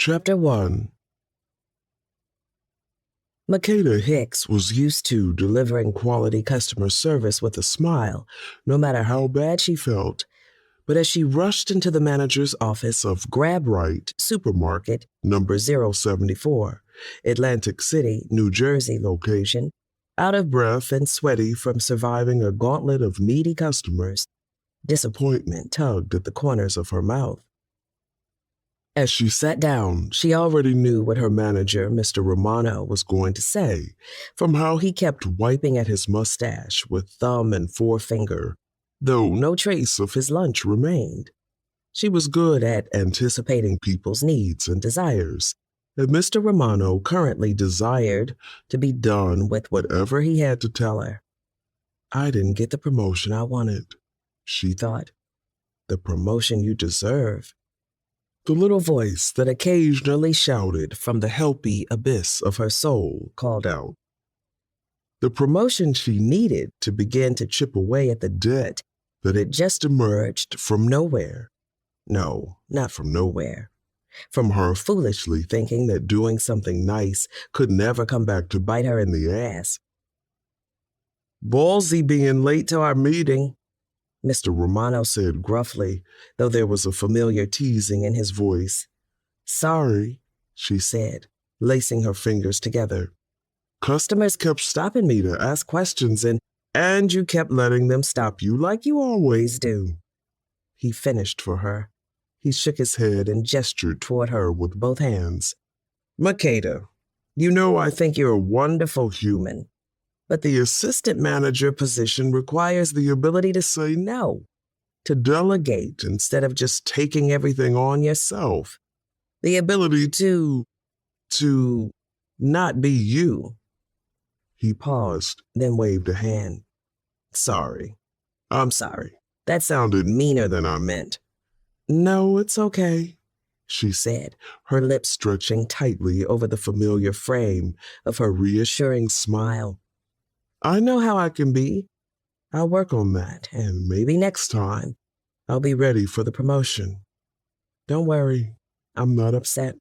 Chapter 1. Makeda Hicks was used to delivering quality customer service with a smile, no matter how bad she felt. But as she rushed into the manager's office of Grab Right Supermarket, number 074, Atlantic City, New Jersey location, out of breath and sweaty from surviving a gauntlet of needy customers, disappointment tugged at the corners of her mouth. As she sat down, she already knew what her manager, Mr. Romano, was going to say, from how he kept wiping at his mustache with thumb and forefinger, though no trace of his lunch remained. She was good at anticipating people's needs and desires, and Mr. Romano currently desired to be done with whatever he had to tell her. I didn't get the promotion I wanted, she thought. The promotion you deserve. The little voice that occasionally shouted from the helpy abyss of her soul called out. The promotion she needed to begin to chip away at the dirt that had just emerged from nowhere. No, not from nowhere. From her foolishly thinking that doing something nice could never come back to bite her in the ass. Ballsy being late to our meeting, Mr. Romano said gruffly, though there was a familiar teasing in his voice. Sorry, she said, lacing her fingers together. Customers kept stopping me to ask questions and you kept letting them stop you like you always do. He finished for her. He shook his head and gestured toward her with both hands. Makeda, you know I think you're a wonderful human. But the assistant manager position requires the ability to say no, to delegate instead of just taking everything on yourself. The ability to not be you. He paused, then waved a hand. Sorry. I'm sorry. That sounded meaner than I meant. No, it's okay, she said, her lips stretching tightly over the familiar frame of her reassuring smile. I know how I can be. I'll work on that, and maybe next time I'll be ready for the promotion. Don't worry, I'm not upset.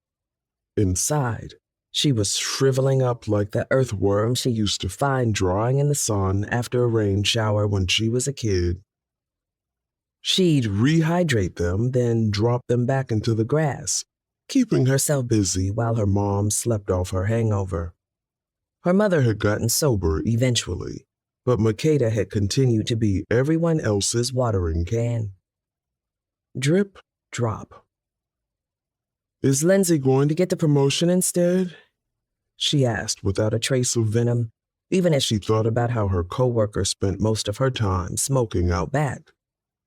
Inside, she was shriveling up like the earthworm she used to find drying in the sun after a rain shower when she was a kid. She'd rehydrate them, then drop them back into the grass, keeping herself busy while her mom slept off her hangover. Her mother had gotten sober eventually, but Makeda had continued to be everyone else's watering can. Drip, drop. Is Lindsay going to get the promotion instead? She asked without a trace of venom, even as she thought about how her coworker spent most of her time smoking out back.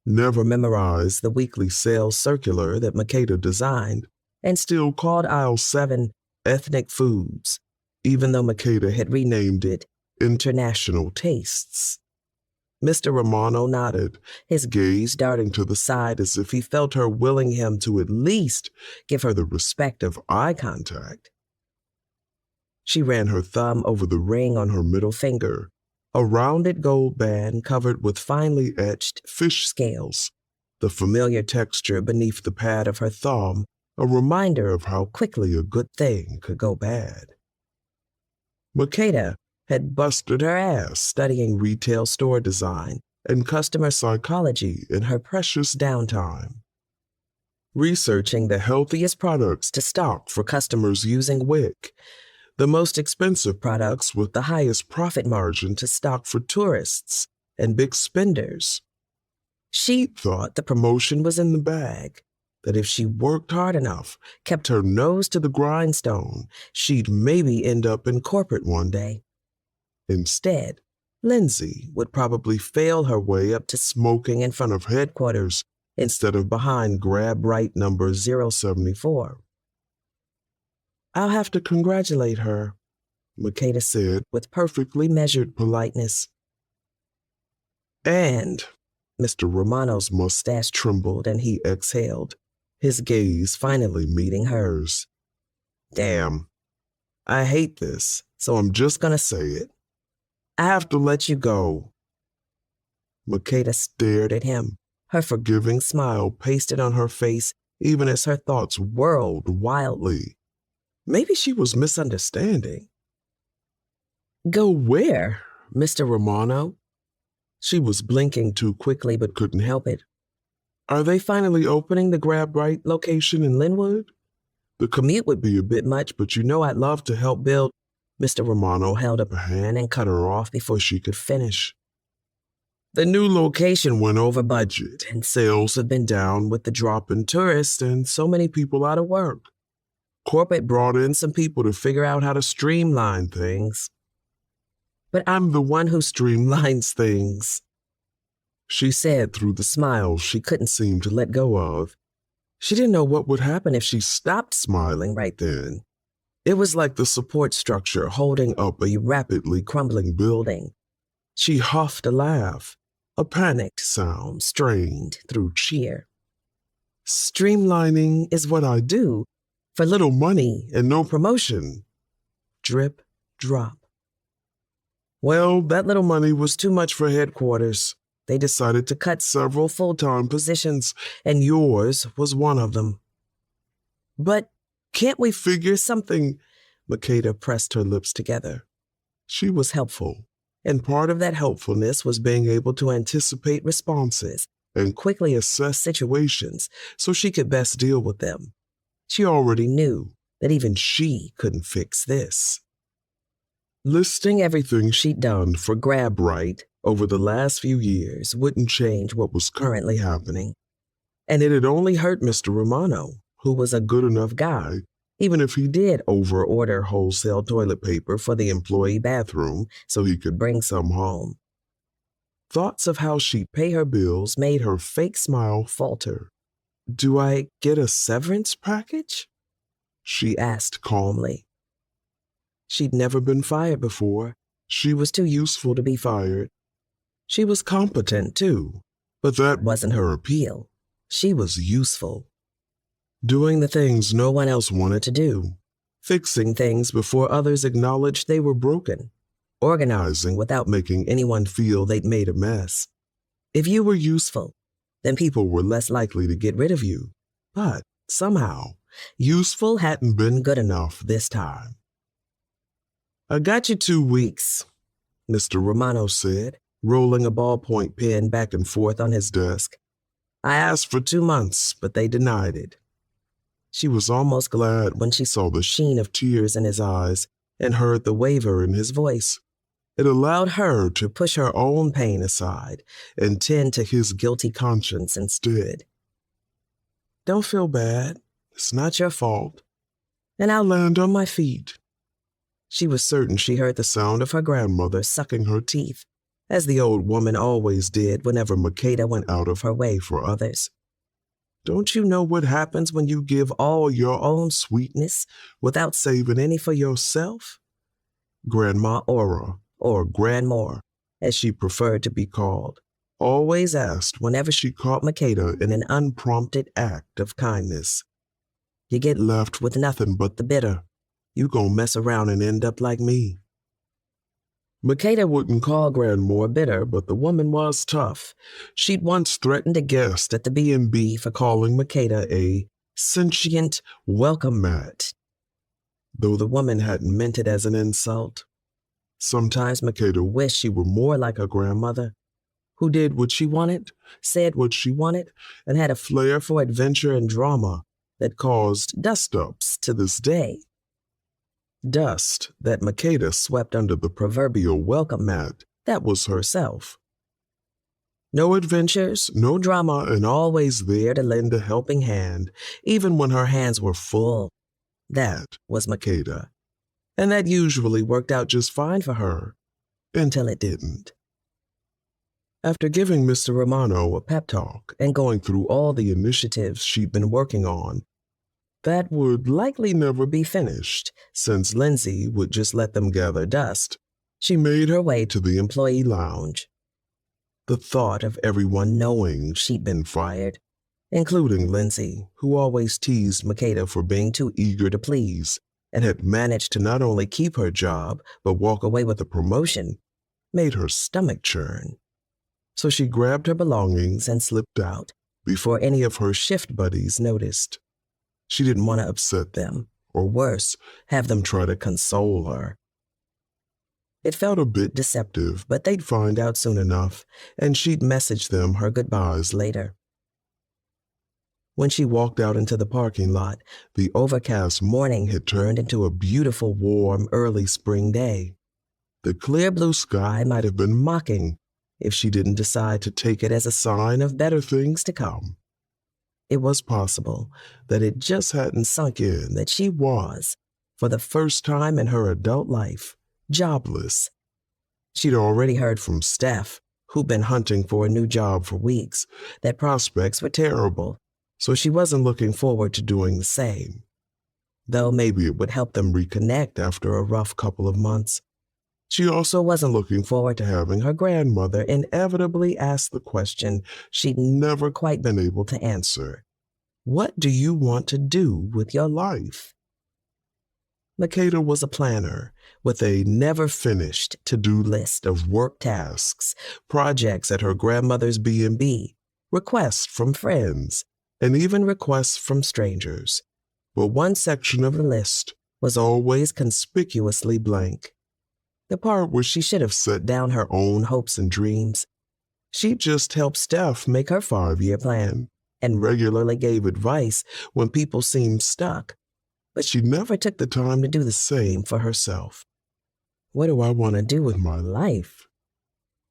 Never memorized the weekly sales circular that Makeda designed, and still called aisle 7 ethnic foods, even though Makeda had renamed it International Tastes. Mr. Romano nodded, his gaze darting to the side as if he felt her willing him to at least give her the respect of eye contact. She ran her thumb over the ring on her middle finger, a rounded gold band covered with finely etched fish scales, the familiar texture beneath the pad of her thumb, a reminder of how quickly a good thing could go bad. Makeda had busted her ass studying retail store design and customer psychology in her precious downtime, researching the healthiest products to stock for customers using WIC, the most expensive products with the highest profit margin to stock for tourists and big spenders. She thought the promotion was in the bag, that if she worked hard enough, kept her nose to the grindstone, she'd maybe end up in corporate one day. Instead, Lindsay would probably fail her way up to smoking in front of headquarters instead of behind Grab Right number 074. I'll have to congratulate her, Makeda said with perfectly measured politeness. And Mr. Romano's mustache trembled and he exhaled, his gaze finally meeting hers. Damn, I hate this, so I'm just gonna say it. I have to let you go. Makeda stared at him, her forgiving smile pasted on her face even as her thoughts whirled wildly. Maybe she was misunderstanding. Go where, Mr. Romano? She was blinking too quickly but couldn't help it. Are they finally opening the Grab Right location in Linwood? The commute would be a bit much, but you know I'd love to help build. Mr. Romano held up a hand and cut her off before she could finish. The new location went over budget, and sales had been down with the drop in tourists and so many people out of work. Corporate brought in some people to figure out how to streamline things. But I'm the one who streamlines things, she said through the smile she couldn't seem to let go of. She didn't know what would happen if she stopped smiling right then. It was like the support structure holding up a rapidly crumbling building. She huffed a laugh, a panicked sound strained through cheer. Streamlining is what I do, for little money and no promotion. Drip, drop. Well, that little money was too much for headquarters. They decided to cut several full-time positions, and yours was one of them. But can't we figure something? Makeda pressed her lips together. She was helpful, and part of that helpfulness was being able to anticipate responses and quickly assess situations so she could best deal with them. She already knew that even she couldn't fix this. Listing everything she'd done for Grab Right over the last few years wouldn't change what was currently happening. And it had only hurt Mr. Romano, who was a good enough guy, even if he did over-order wholesale toilet paper for the employee bathroom so he could bring some home. Thoughts of how she'd pay her bills made her fake smile falter. Do I get a severance package? She asked calmly. She'd never been fired before. She was too useful to be fired. She was competent, too, but that wasn't her appeal. She was useful. Doing the things no one else wanted to do. Fixing things before others acknowledged they were broken. Organizing without making anyone feel they'd made a mess. If you were useful, then people were less likely to get rid of you. But somehow, useful hadn't been good enough this time. I got you 2 weeks, Mr. Romano said, rolling a ballpoint pen back and forth on his desk. I asked for 2 months, but they denied it. She was almost glad when she saw the sheen of tears in his eyes and heard the waver in his voice. It allowed her to push her own pain aside and tend to his guilty conscience instead. Don't feel bad. It's not your fault. And I'll land on my feet. She was certain she heard the sound of her grandmother sucking her teeth, as the old woman always did whenever Makeda went out of her way for others. Don't you know what happens when you give all your own sweetness without saving any for yourself? Grandma Aura, or Grandmore, as she preferred to be called, always asked whenever she caught Makeda in an unprompted act of kindness. You get left with nothing but the bitter. You gonna mess around and end up like me. Makeda wouldn't call Grandmore bitter, but the woman was tough. She'd once threatened a guest at the B&B for calling Makeda a sentient welcome mat, though the woman hadn't meant it as an insult. Sometimes Makeda wished she were more like her grandmother, who did what she wanted, said what she wanted, and had a flair for adventure and drama that caused dust-ups to this day. Dust that Makeda swept under the proverbial welcome mat, that was herself. No adventures, no drama, and always there to lend a helping hand, even when her hands were full. That was Makeda. And that usually worked out just fine for her, until it didn't. After giving Mr. Romano a pep talk and going through all the initiatives she'd been working on, that would likely never be finished, since Lindsay would just let them gather dust, she made her way to the employee lounge. The thought of everyone knowing she'd been fired, including Lindsay, who always teased Makeda for being too eager to please, and had managed to not only keep her job, but walk away with a promotion, made her stomach churn. So she grabbed her belongings and slipped out, before any of her shift buddies noticed. She didn't want to upset them, or worse, have them try to console her. It felt a bit deceptive, but they'd find out soon enough, and she'd message them her goodbyes later. When she walked out into the parking lot, the overcast morning had turned into a beautiful, warm, early spring day. The clear blue sky might have been mocking if she didn't decide to take it as a sign of better things to come. It was possible that it just hadn't sunk in that she was, for the first time in her adult life, jobless. She'd already heard from Steph, who'd been hunting for a new job for weeks, that prospects were terrible, so she wasn't looking forward to doing the same. Though maybe it would help them reconnect after a rough couple of months. She also wasn't looking forward to having her grandmother inevitably ask the question she'd never quite been able to answer. What do you want to do with your life? Makeda was a planner with a never-finished to-do list of work tasks, projects at her grandmother's B&B, requests from friends, and even requests from strangers. But one section of the list was always conspicuously blank. The part where she should have set down her own hopes and dreams. She just helped Steph make her 5-year plan and regularly gave advice when people seemed stuck, but she never took the time to do the same for herself. What do I want to do with my life?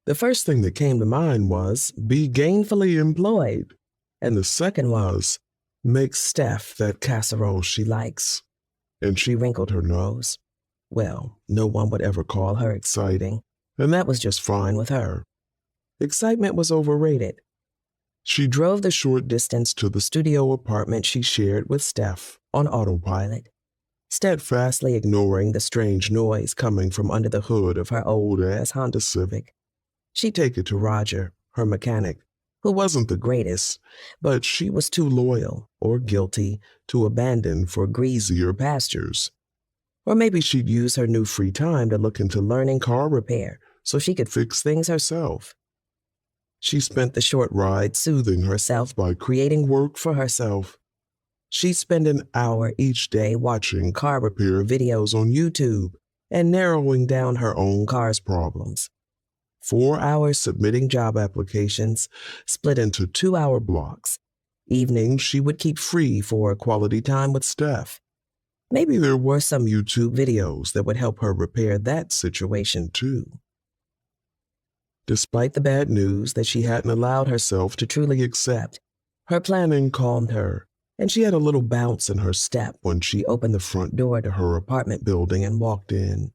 The first thing that came to mind was be gainfully employed, and the second was make Steph that casserole she likes. And she wrinkled her nose. Well, no one would ever call her exciting, and that was just fine with her. Excitement was overrated. She drove the short distance to the studio apartment she shared with Steph on autopilot, steadfastly ignoring the strange noise coming from under the hood of her old-ass Honda Civic. She'd take it to Roger, her mechanic, who wasn't the greatest, but she was too loyal or guilty to abandon for greasier pastures. Or maybe she'd use her new free time to look into learning car repair so she could fix things herself. She spent the short ride soothing herself by creating work for herself. She'd spend an hour each day watching car repair videos on YouTube and narrowing down her own car's problems. 4 hours submitting job applications, split into 2-hour blocks. Evenings she would keep free for quality time with Steph. Maybe there were some YouTube videos that would help her repair that situation too. Despite the bad news that she hadn't allowed herself to truly accept, her planning calmed her, and she had a little bounce in her step when she opened the front door to her apartment building and walked in.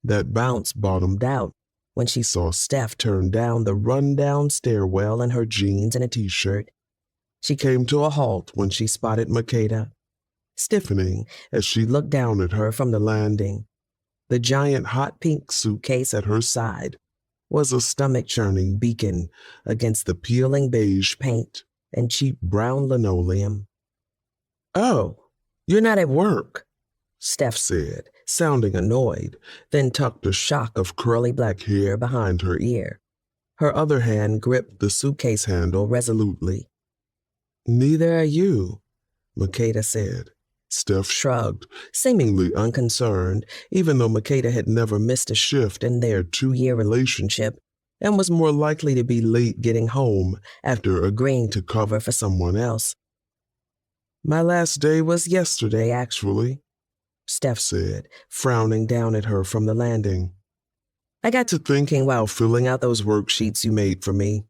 That bounce bottomed out when she saw Steph turn down the run-down stairwell in her jeans and a t-shirt. She came to a halt when she spotted Makeda, stiffening as she looked down at her from the landing. The giant hot pink suitcase at her side was a stomach-churning beacon against the peeling beige paint and cheap brown linoleum. "Oh, you're not at work," Steph said, sounding annoyed, then tucked a shock of curly black hair behind her ear. Her other hand gripped the suitcase handle resolutely. "Neither are you," Makeda said. Steph shrugged, seemingly unconcerned, even though Makeda had never missed a shift in their 2-year relationship and was more likely to be late getting home after agreeing to cover for someone else. "My last day was yesterday, actually," Steph said, frowning down at her from the landing. "I got to thinking while filling out those worksheets you made for me,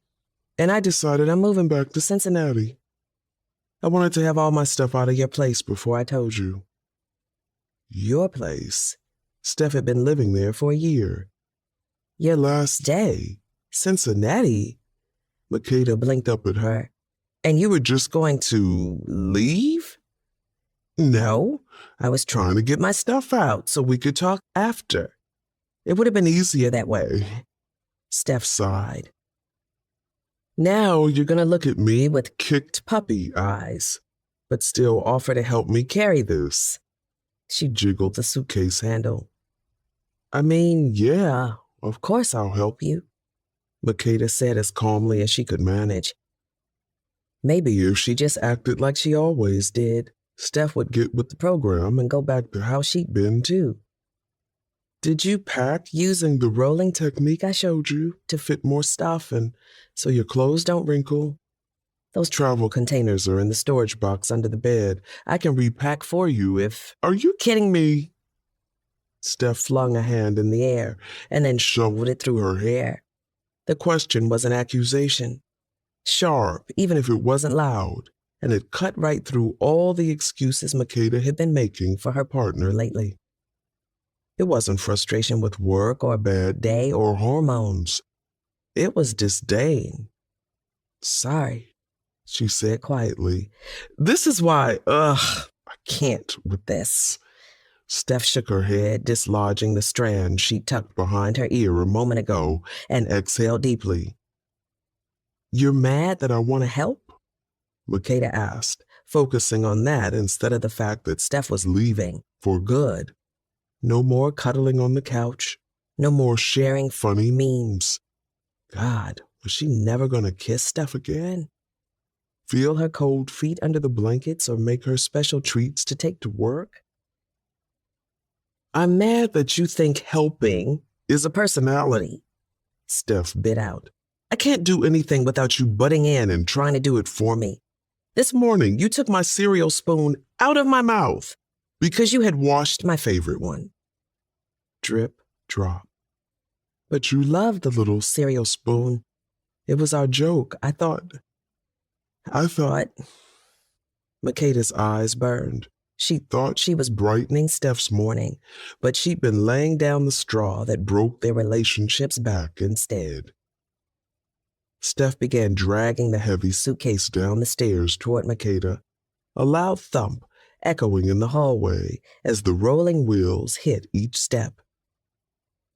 and I decided I'm moving back to Cincinnati. I wanted to have all my stuff out of your place before I told you." "Your place?" Steph had been living there for a year. "Your last day? Cincinnati?" Makeda blinked up at her. "And you were just going to leave?" "No, I was trying to get my stuff out so we could talk after. It would have been easier that way." Steph sighed. "Now you're going to look at me with kicked puppy eyes, but still offer to help me carry this." She jiggled the suitcase handle. "I mean, yeah, of course I'll help you," Makeda said as calmly as she could manage. Maybe if she just acted like she always did, Steph would get with the program and go back to how she'd been too. Did you pack using the rolling technique I showed you to fit more stuff and so your clothes don't wrinkle? Those travel containers are in the storage box under the bed. I can repack for you if... Are you kidding me? Steph flung a hand in the air and then shoveled it through her hair. The question was an accusation. Sharp, even if it wasn't loud, and it cut right through all the excuses Makeda had been making for her partner lately. It wasn't frustration with work or a bad day or hormones. It was disdain. Sorry, she said quietly. This is why, I can't with this. Steph shook her head, dislodging the strand she tucked behind her ear a moment ago, and exhaled deeply. You're mad that I want to help? Makeda asked, focusing on that instead of the fact that Steph was leaving for good. No more cuddling on the couch. No more sharing funny memes. God, was she never going to kiss Steph again? Feel her cold feet under the blankets or make her special treats to take to work? I'm mad that you think helping is a personality, Steph bit out. I can't do anything without you butting in and trying to do it for me. This morning, you took my cereal spoon out of my mouth because you had washed my favorite one. Drip, drop. But you loved the little cereal spoon. It was our joke. I thought. Makeda's eyes burned. She thought she was brightening Steph's morning, but she'd been laying down the straw that broke their relationships back instead. Steph began dragging the heavy suitcase down the stairs toward Makeda, a loud thump echoing in the hallway as the rolling wheels hit each step.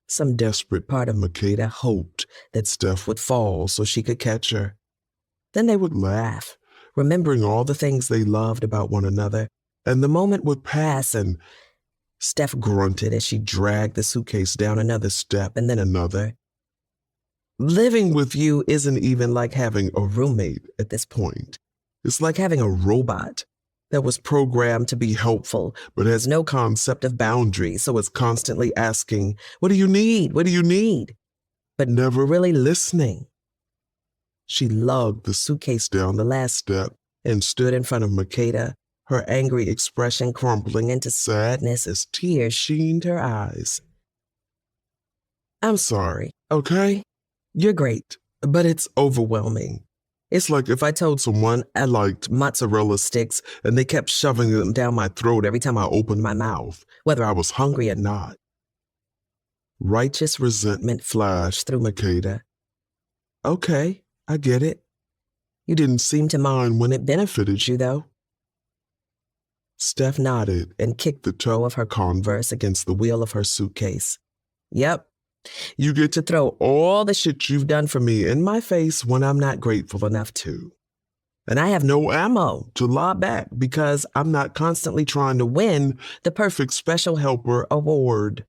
Some desperate part of Makeda hoped that Steph would fall so she could catch her. Then they would laugh, remembering all the things they loved about one another, and the moment would pass and Steph grunted as she dragged the suitcase down another step and then another. Living with you isn't even like having a roommate at this point. It's like having a robot that was programmed to be helpful but has no concept of boundaries, so it's constantly asking, what do you need? What do you need? But never really listening. She lugged the suitcase down the last step and stood in front of Makeda, her angry expression crumpling into sadness as tears sheened her eyes. I'm sorry, okay? You're great, but it's overwhelming. It's like if I told someone I liked mozzarella sticks and they kept shoving them down my throat every time I opened my mouth, whether I was hungry or not. Righteous resentment flashed through Makeda. Okay, I get it. You didn't seem to mind when it benefited you, though. Steph nodded and kicked the toe of her Converse against the wheel of her suitcase. Yep. You get to throw all the shit you've done for me in my face when I'm not grateful enough to. And I have no ammo to lob back because I'm not constantly trying to win the perfect special helper award.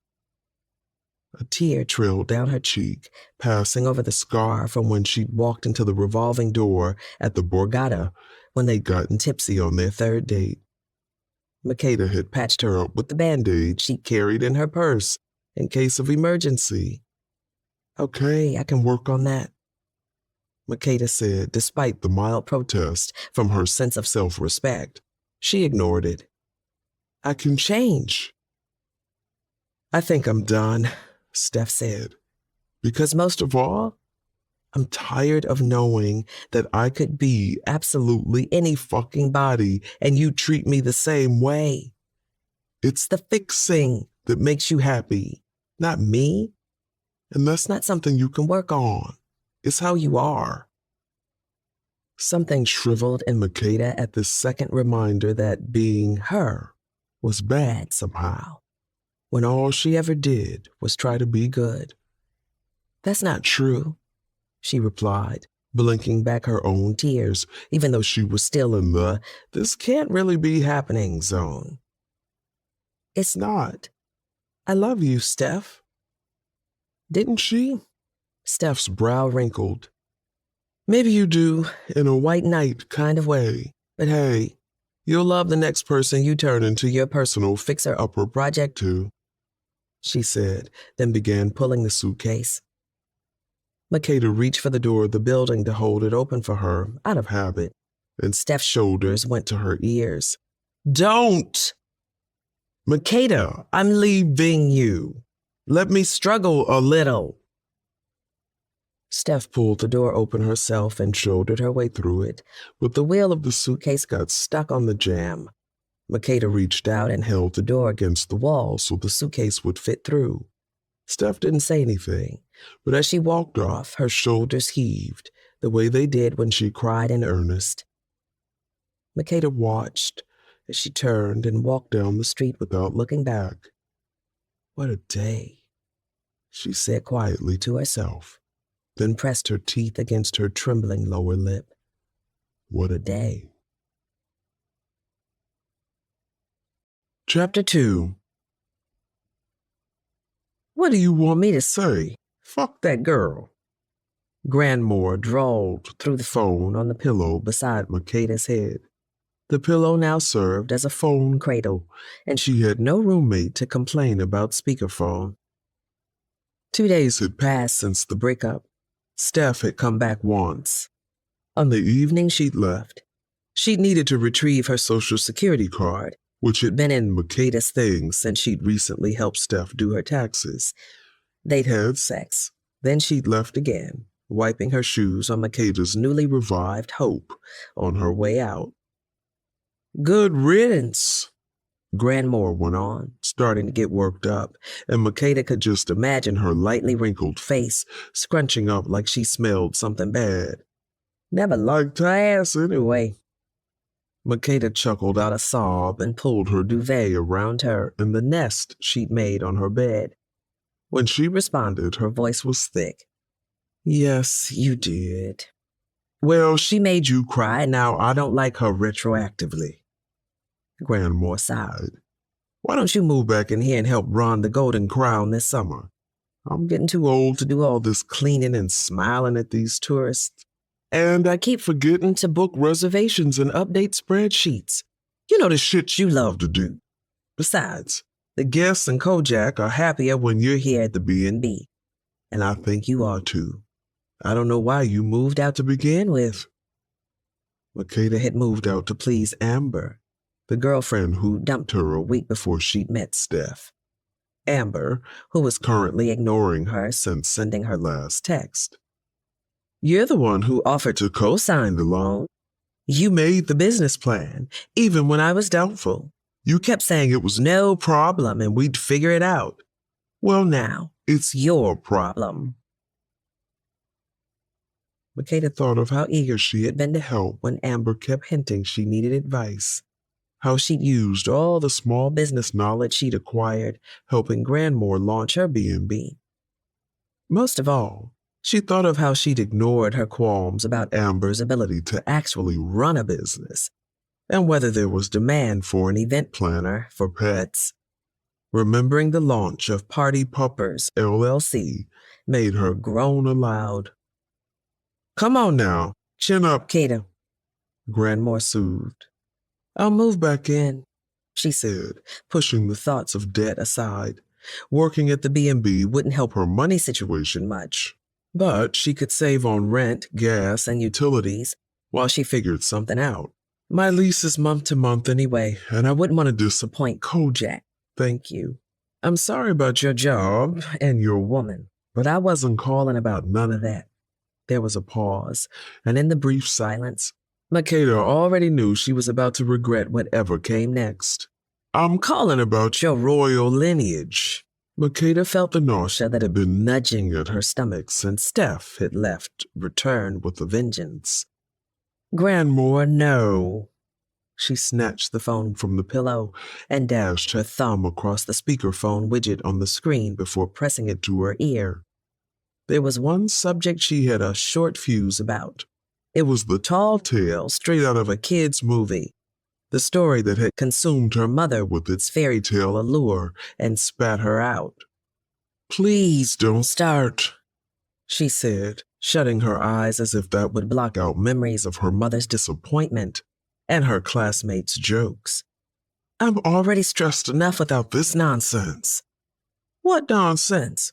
A tear trilled down her cheek, passing over the scar from when she'd walked into the revolving door at the Borgata when they'd gotten tipsy on their third date. Makeda had patched her up with the Band-Aid she carried in her purse in case of emergency. Okay, I can work on that, Makeda said, despite the mild protest from her sense of self-respect. She ignored it. I can change. I think I'm done, Steph said, because most of all, I'm tired of knowing that I could be absolutely any fucking body and you treat me the same way. It's the fixing that makes you happy, not me. And that's not something you can work on. It's how you are. Something shriveled in Makeda at the second reminder that being her was bad somehow, when all she ever did was try to be good. That's not true, she replied, blinking back her own tears, even though she was still in the this can't really be happening zone. It's not. I love you, Steph. Didn't she? Steph's brow wrinkled. Maybe you do, in a white knight kind of way. But hey, you'll love the next person you turn into your personal fixer-upper project too, she said, then began pulling the suitcase. Makeda reached for the door of the building to hold it open for her, out of habit, and Steph's shoulders went to her ears. Don't! Makeda, I'm leaving you. Let me struggle a little. Steph pulled the door open herself and shouldered her way through it, but the wheel of the suitcase got stuck on the jamb. Makeda reached out and held the door against the wall so the suitcase would fit through. Steph didn't say anything, but as she walked off, her shoulders heaved, the way they did when she cried in earnest. Makeda watched as she turned and walked down the street without looking back. What a day, she said quietly to herself, then pressed her teeth against her trembling lower lip. What a day. Chapter 2. What do you want me to say? Fuck that girl. Grandmore drawled through the phone on the pillow beside Makeda's head. The pillow now served as a phone cradle, and she had no roommate to complain about speakerphone. 2 days had passed since the breakup. Steph had come back once. On the evening she'd left, she'd needed to retrieve her Social Security card, which had been in Makeda's things since she'd recently helped Steph do her taxes. They'd had sex. Then she'd left again, wiping her shoes on Makeda's newly revived hope on her way out. Good riddance, Grandmore went on, starting to get worked up, and Makeda could just imagine her lightly wrinkled face scrunching up like she smelled something bad. Never liked her ass anyway. Makeda chuckled out a sob and pulled her duvet around her and the nest she'd made on her bed. When she responded, her voice was thick. Yes, you did. Well, she made you cry, now I don't like her retroactively. Grandmore sighed. Why don't you move back in here and help run the Golden Crown this summer? I'm getting too old to do all this cleaning and smiling at these tourists. And I keep forgetting to book reservations and update spreadsheets. You know the shit you love to do. Besides, the guests and Kojak are happier when you're here at the B&B. And I think you are too. I don't know why you moved out to begin with. Makeda had moved out to please Amber, the girlfriend who dumped her a week before she'd met Steph. Amber, who was currently ignoring her since sending her last text. You're the one who offered to co-sign the loan. You made the business plan, even when I was doubtful. You kept saying it was no problem and we'd figure it out. Well, now, it's your problem. Makeda thought of how eager she had been to help when Amber kept hinting she needed advice. How she'd used all the small business knowledge she'd acquired helping Grandmore launch her B&B. Most of all, she thought of how she'd ignored her qualms about Amber's ability to actually run a business, and whether there was demand for an event planner for pets. Remembering the launch of Party Puppers, LLC, made her groan aloud. Come on now, chin up, Kata, Grandmore soothed. I'll move back in, she said, pushing the thoughts of debt aside. Working at the B&B wouldn't help her money situation much, but she could save on rent, gas, and utilities while she figured something out. My lease is month to month anyway, and I wouldn't want to disappoint Kojak. Thank you. I'm sorry about your job and your woman, but I wasn't calling about none of that. There was a pause, and in the brief silence, Makeda already knew she was about to regret whatever came next. I'm calling about your royal lineage. Makeda felt the nausea that had been nudging at her stomach since Steph had left, returned with a vengeance. Grandmore, no. She snatched the phone from the pillow and dashed her thumb across the speakerphone widget on the screen before pressing it to her ear. There was one subject she had a short fuse about. It was the tall tale straight out of a kid's movie. The story that had consumed her mother with its fairy tale allure and spat her out. Please don't start, she said, shutting her eyes as if that would block out memories of her mother's disappointment and her classmates' jokes. I'm already stressed enough without this nonsense. What nonsense?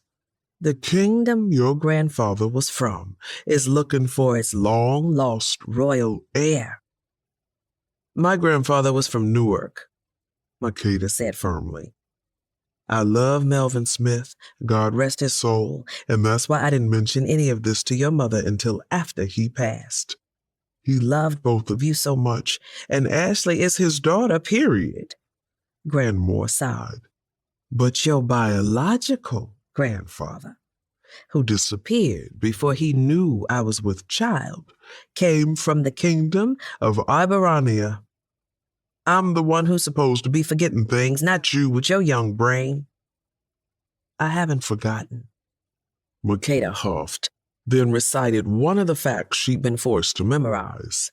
The kingdom your grandfather was from is looking for its long-lost royal heir. My grandfather was from Newark, Makeda said firmly. I love Melvin Smith, God rest his soul, and that's why I didn't mention any of this to your mother until after he passed. He loved both of you so much, and Ashley is his daughter, period. Grandmore sighed. But your biological grandfather, who disappeared before he knew I was with child, came from the kingdom of Iberania. I'm the one who's supposed to be forgetting things, not you with your young brain. I haven't forgotten. Makeda huffed, then recited one of the facts she'd been forced to memorize.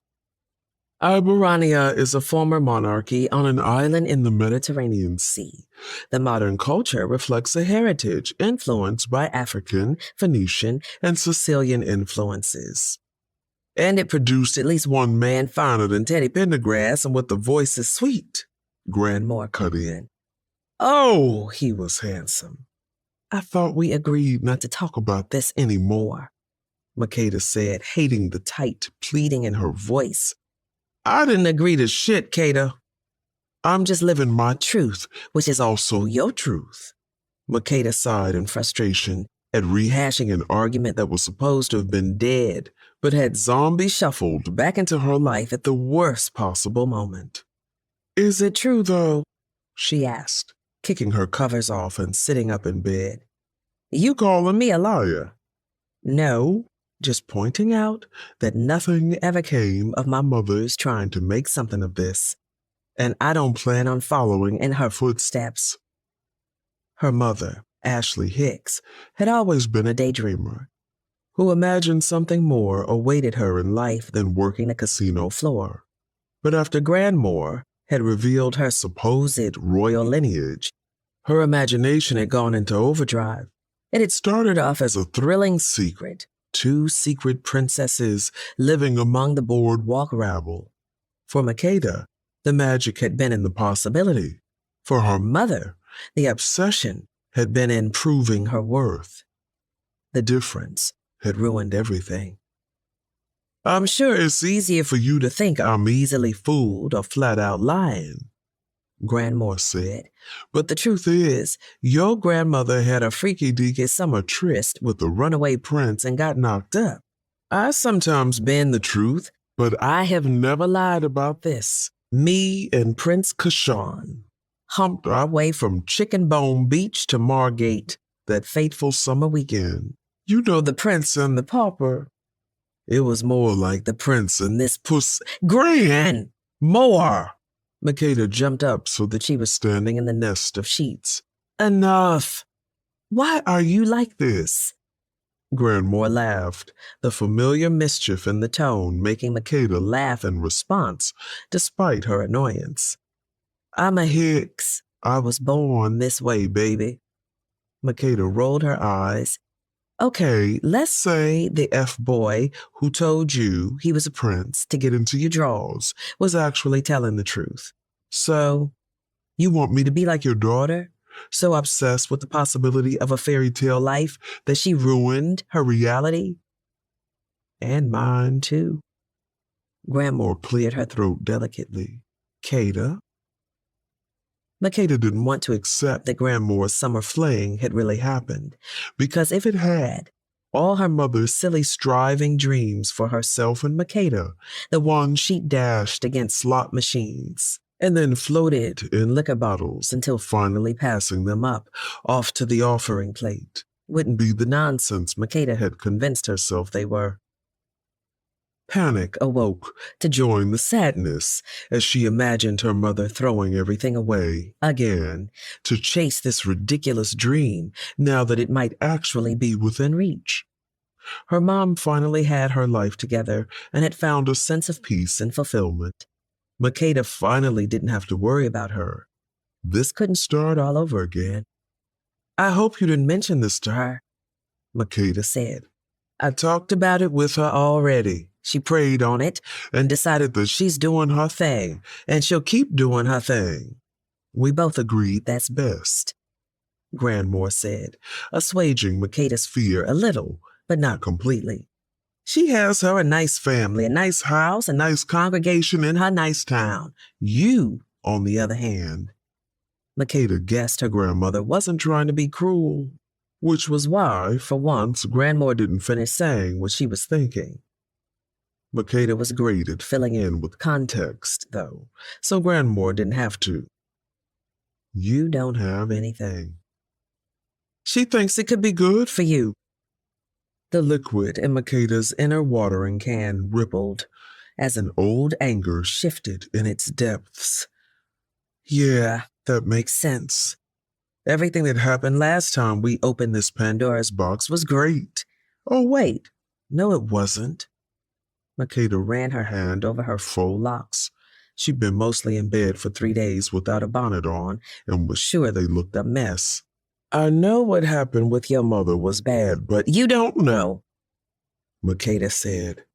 Iberania is a former monarchy on an island in the Mediterranean Sea. The modern culture reflects a heritage influenced by African, Phoenician, and Sicilian influences. And it produced at least one man finer than Teddy Pendergrass and with the voice as sweet. Grandma cut in. Oh, he was handsome. I thought we agreed not to talk about this anymore, Makeda said, hating the tight pleading in her voice. I didn't agree to shit, Kada. I'm just living my truth, which is also your truth. Makeda sighed in frustration at rehashing an argument that was supposed to have been dead, but had zombie shuffled back into her life at the worst possible moment. Is it true, though? She asked, kicking her covers off and sitting up in bed. You calling me a liar? No, just pointing out that nothing ever came of my mother's trying to make something of this, and I don't plan on following in her footsteps. Her mother, Ashley Hicks, had always been a daydreamer, who imagined something more awaited her in life than working a casino floor. But after Grandmore had revealed her supposed royal lineage, her imagination had gone into overdrive. It had started off as a thrilling secret, 2 secret princesses living among the boardwalk rabble. For Makeda, the magic had been in the possibility. For her mother, the obsession had been in proving her worth. The difference had ruined everything. I'm sure it's easier for you to think I'm easily fooled or flat out lying, Grandmore said, but the truth is, your grandmother had a freaky-deaky summer tryst with the runaway prince and got knocked up. I sometimes bend the truth, but I have never lied about this. Me and Prince Kashan humped our way from Chicken Bone Beach to Margate that fateful summer weekend. You know, the prince and the pauper. It was more like the prince and this Gran! More! Makeda jumped up so that she was standing in the nest of sheets. Enough! Why are you like this? Grandmore laughed, the familiar mischief in the tone making Makeda laugh in response, despite her annoyance. I'm a Hicks. I was born this way, baby. Makeda rolled her eyes. Okay, let's say the F-boy who told you he was a prince to get into your drawers was actually telling the truth. So, you want me to be like your daughter? So obsessed with the possibility of a fairy tale life that she ruined her reality? And mine, too. Grandmore cleared her throat delicately. Kada? Makeda didn't want to accept that Grandmore's summer fling had really happened, because if it had, all her mother's silly striving dreams for herself and Makeda, the ones she dashed against slot machines, and then floated in liquor bottles until finally passing them up off to the offering plate, wouldn't be the nonsense Makeda had convinced herself they were. Panic awoke to join the sadness as she imagined her mother throwing everything away again to chase this ridiculous dream now that it might actually be within reach. Her mom finally had her life together and had found a sense of peace and fulfillment. Makeda finally didn't have to worry about her. This couldn't start all over again. I hope you didn't mention this to her, Makeda said. I talked about it with her already. She prayed on it and decided that she's doing her thing, and she'll keep doing her thing. We both agreed that's best, Grandmore said, assuaging Makeda's fear a little, but not completely. She has her a nice family, a nice house, a nice congregation in her nice town. You, on the other hand. Makeda guessed her grandmother wasn't trying to be cruel, which was why, for once, Grandmore didn't finish saying what she was thinking. Makeda was great at filling in with context, though, so Grandmore didn't have to. You don't have anything. She thinks it could be good for you. The liquid in Makeda's inner watering can rippled as an old anger shifted in its depths. Yeah, that makes sense. Everything that happened last time we opened this Pandora's box was great. Oh, wait. No, it wasn't. Makeda ran her hand over her faux locks. She'd been mostly in bed for 3 days without a bonnet on and was sure they looked a mess. I know what happened with your mother was bad, but you don't know, Makeda said,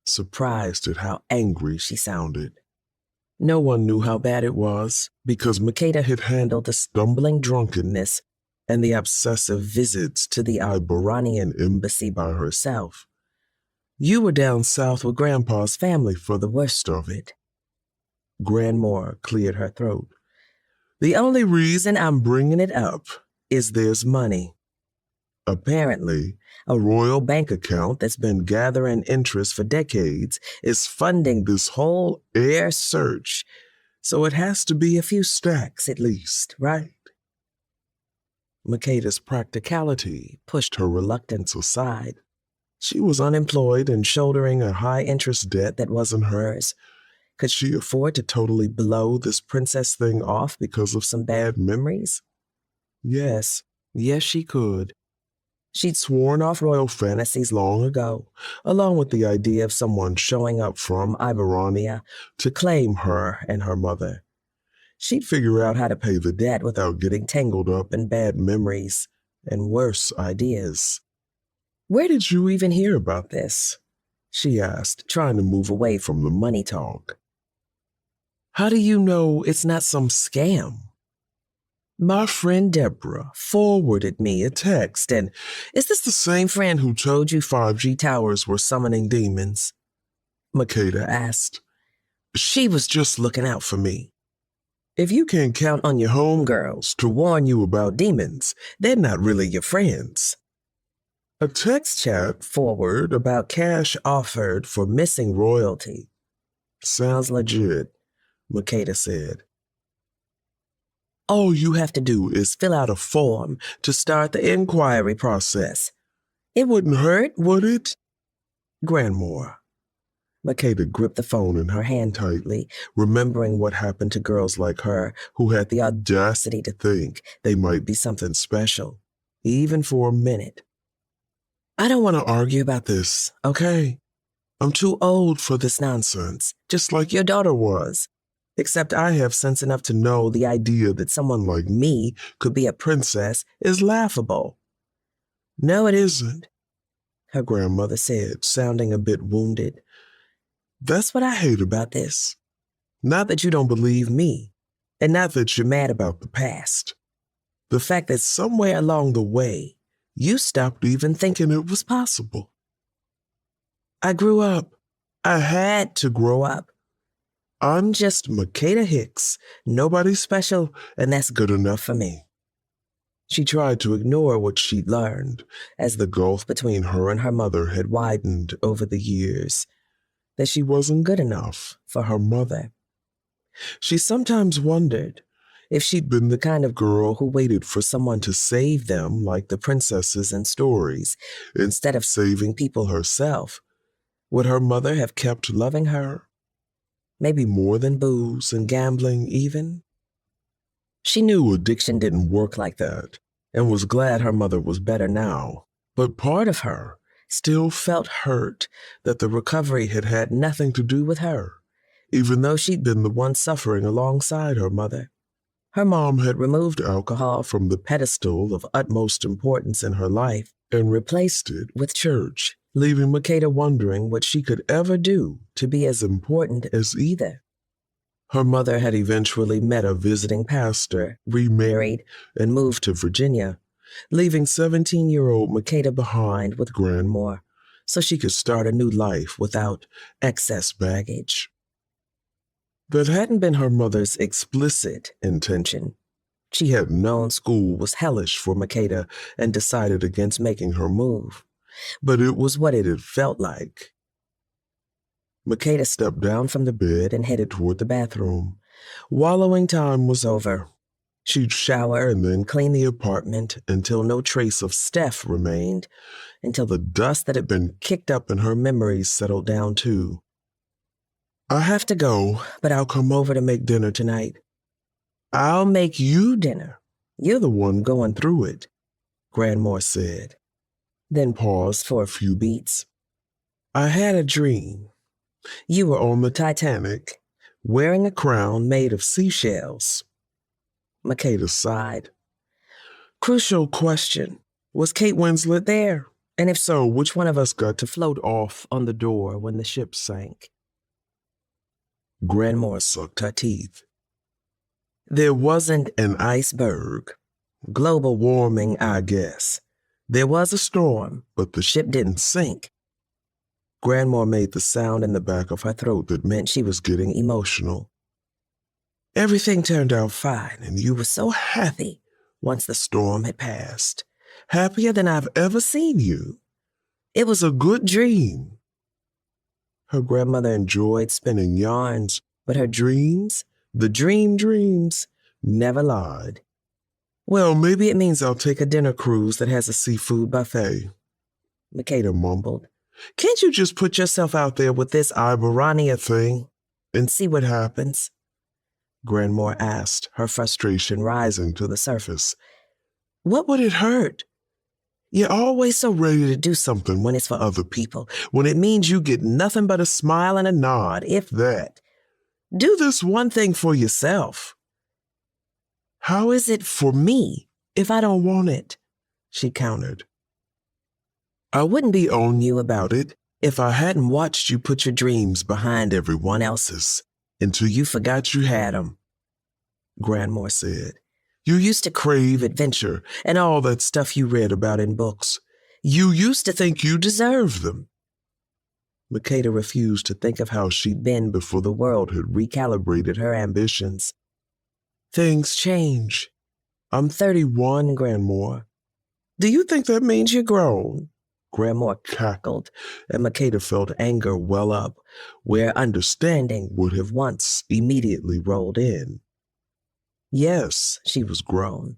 surprised at how angry she sounded. No one knew how bad it was because Makeda had handled the stumbling drunkenness and the obsessive visits to the Iberanian embassy by herself. You were down south with Grandpa's family for the worst of it. Grandmore cleared her throat. The only reason I'm bringing it up is there's money. Apparently, a royal bank account that's been gathering interest for decades is funding this whole air search, so it has to be a few stacks at least, right? Makeda's practicality pushed her reluctance aside. She was unemployed and shouldering a high-interest debt that wasn't hers. Could she afford to totally blow this princess thing off because of some bad memories? Yes, she could. She'd sworn off royal fantasies long ago, along with the idea of someone showing up from Iberania to claim her and her mother. She'd figure out how to pay the debt without getting tangled up in bad memories and worse ideas. Where did you even hear about this? She asked, trying to move away from the money talk. How do you know it's not some scam? My friend Deborah forwarded me a text, and is this the same friend who told you 5G towers were summoning demons? Makeda asked. She was just looking out for me. If you can count on your homegirls to warn you about demons, they're not really your friends. A text chat forward about cash offered for missing royalty. Sounds legit, Makeda said. All you have to do is fill out a form to start the inquiry process. It wouldn't hurt, would it? Grandmore. Makeda gripped the phone in her hand tightly, remembering what happened to girls like her who had the audacity to think they might be something special, even for a minute. I don't want to argue about this, okay? I'm too old for this nonsense, just like your daughter was. Except I have sense enough to know the idea that someone like me could be a princess is laughable. No, it isn't, her grandmother said, sounding a bit wounded. That's what I hate about this. Not that you don't believe me, and not that you're mad about the past. The fact that somewhere along the way, you stopped even thinking it was possible. I grew up. I had to grow up. I'm just Makeda Hicks, nobody special, and that's good enough for me. She tried to ignore what she'd learned, as the gulf between her and her mother had widened over the years, that she wasn't good enough for her mother. She sometimes wondered if she'd been the kind of girl who waited for someone to save them like the princesses in stories, instead of saving people herself. Would her mother have kept loving her? Maybe more than booze and gambling even? She knew addiction didn't work like that, and was glad her mother was better now. But part of her still felt hurt that the recovery had had nothing to do with her, even though she'd been the one suffering alongside her mother. Her mom had removed alcohol from the pedestal of utmost importance in her life and replaced it with church leaving Makeda wondering what she could ever do to be as important as either. Her mother had eventually met a visiting pastor, remarried, and moved to Virginia, leaving 17-year-old Makeda behind with Grandmore so she could start a new life without excess baggage. That hadn't been her mother's explicit intention. She had known school was hellish for Makeda and decided against making her move, but it was what it had felt like. Makeda stepped down from the bed and headed toward the bathroom. Wallowing time was over. She'd shower and then clean the apartment until no trace of Steph remained, until the dust that had been kicked up in her memories settled down too. I have to go, but I'll come over to make dinner tonight. I'll make you dinner. You're the one going through it, Grandmore said, then paused for a few beats. I had a dream. You were on the Titanic, wearing a crown made of seashells. Makeda sighed. Crucial question. Was Kate Winslet there? And if so, which one of us got to float off on the door when the ship sank? Grandmore sucked her teeth. There wasn't an iceberg. Global warming, I guess. There was a storm, but the ship didn't sink. Grandmore made the sound in the back of her throat that meant she was getting emotional. Everything turned out fine, and you were so happy once the storm had passed. Happier than I've ever seen you. It was a good dream. Her grandmother enjoyed spinning yarns, but her dreams, the dreams, never lied. Well, maybe it means I'll take a dinner cruise that has a seafood buffet. Makeda mumbled. Can't you just put yourself out there with this Iberania thing and see what happens? Grandmore asked, her frustration rising to the surface. What would it hurt? You're always so ready to do something when it's for other people, when it means you get nothing but a smile and a nod, if that. Do this one thing for yourself. How is it for me if I don't want it? She countered. I wouldn't be on you about it if I hadn't watched you put your dreams behind everyone else's until you forgot you had them, Grandmore said. You used to crave adventure and all that stuff you read about in books. You used to think you deserved them. Makeda refused to think of how she'd been before the world had recalibrated her ambitions. Things change. I'm 31, Grandmore. Do you think that means you're grown? Grandmore cackled, and Makeda felt anger well up, where understanding would have once immediately rolled in. Yes, she was grown.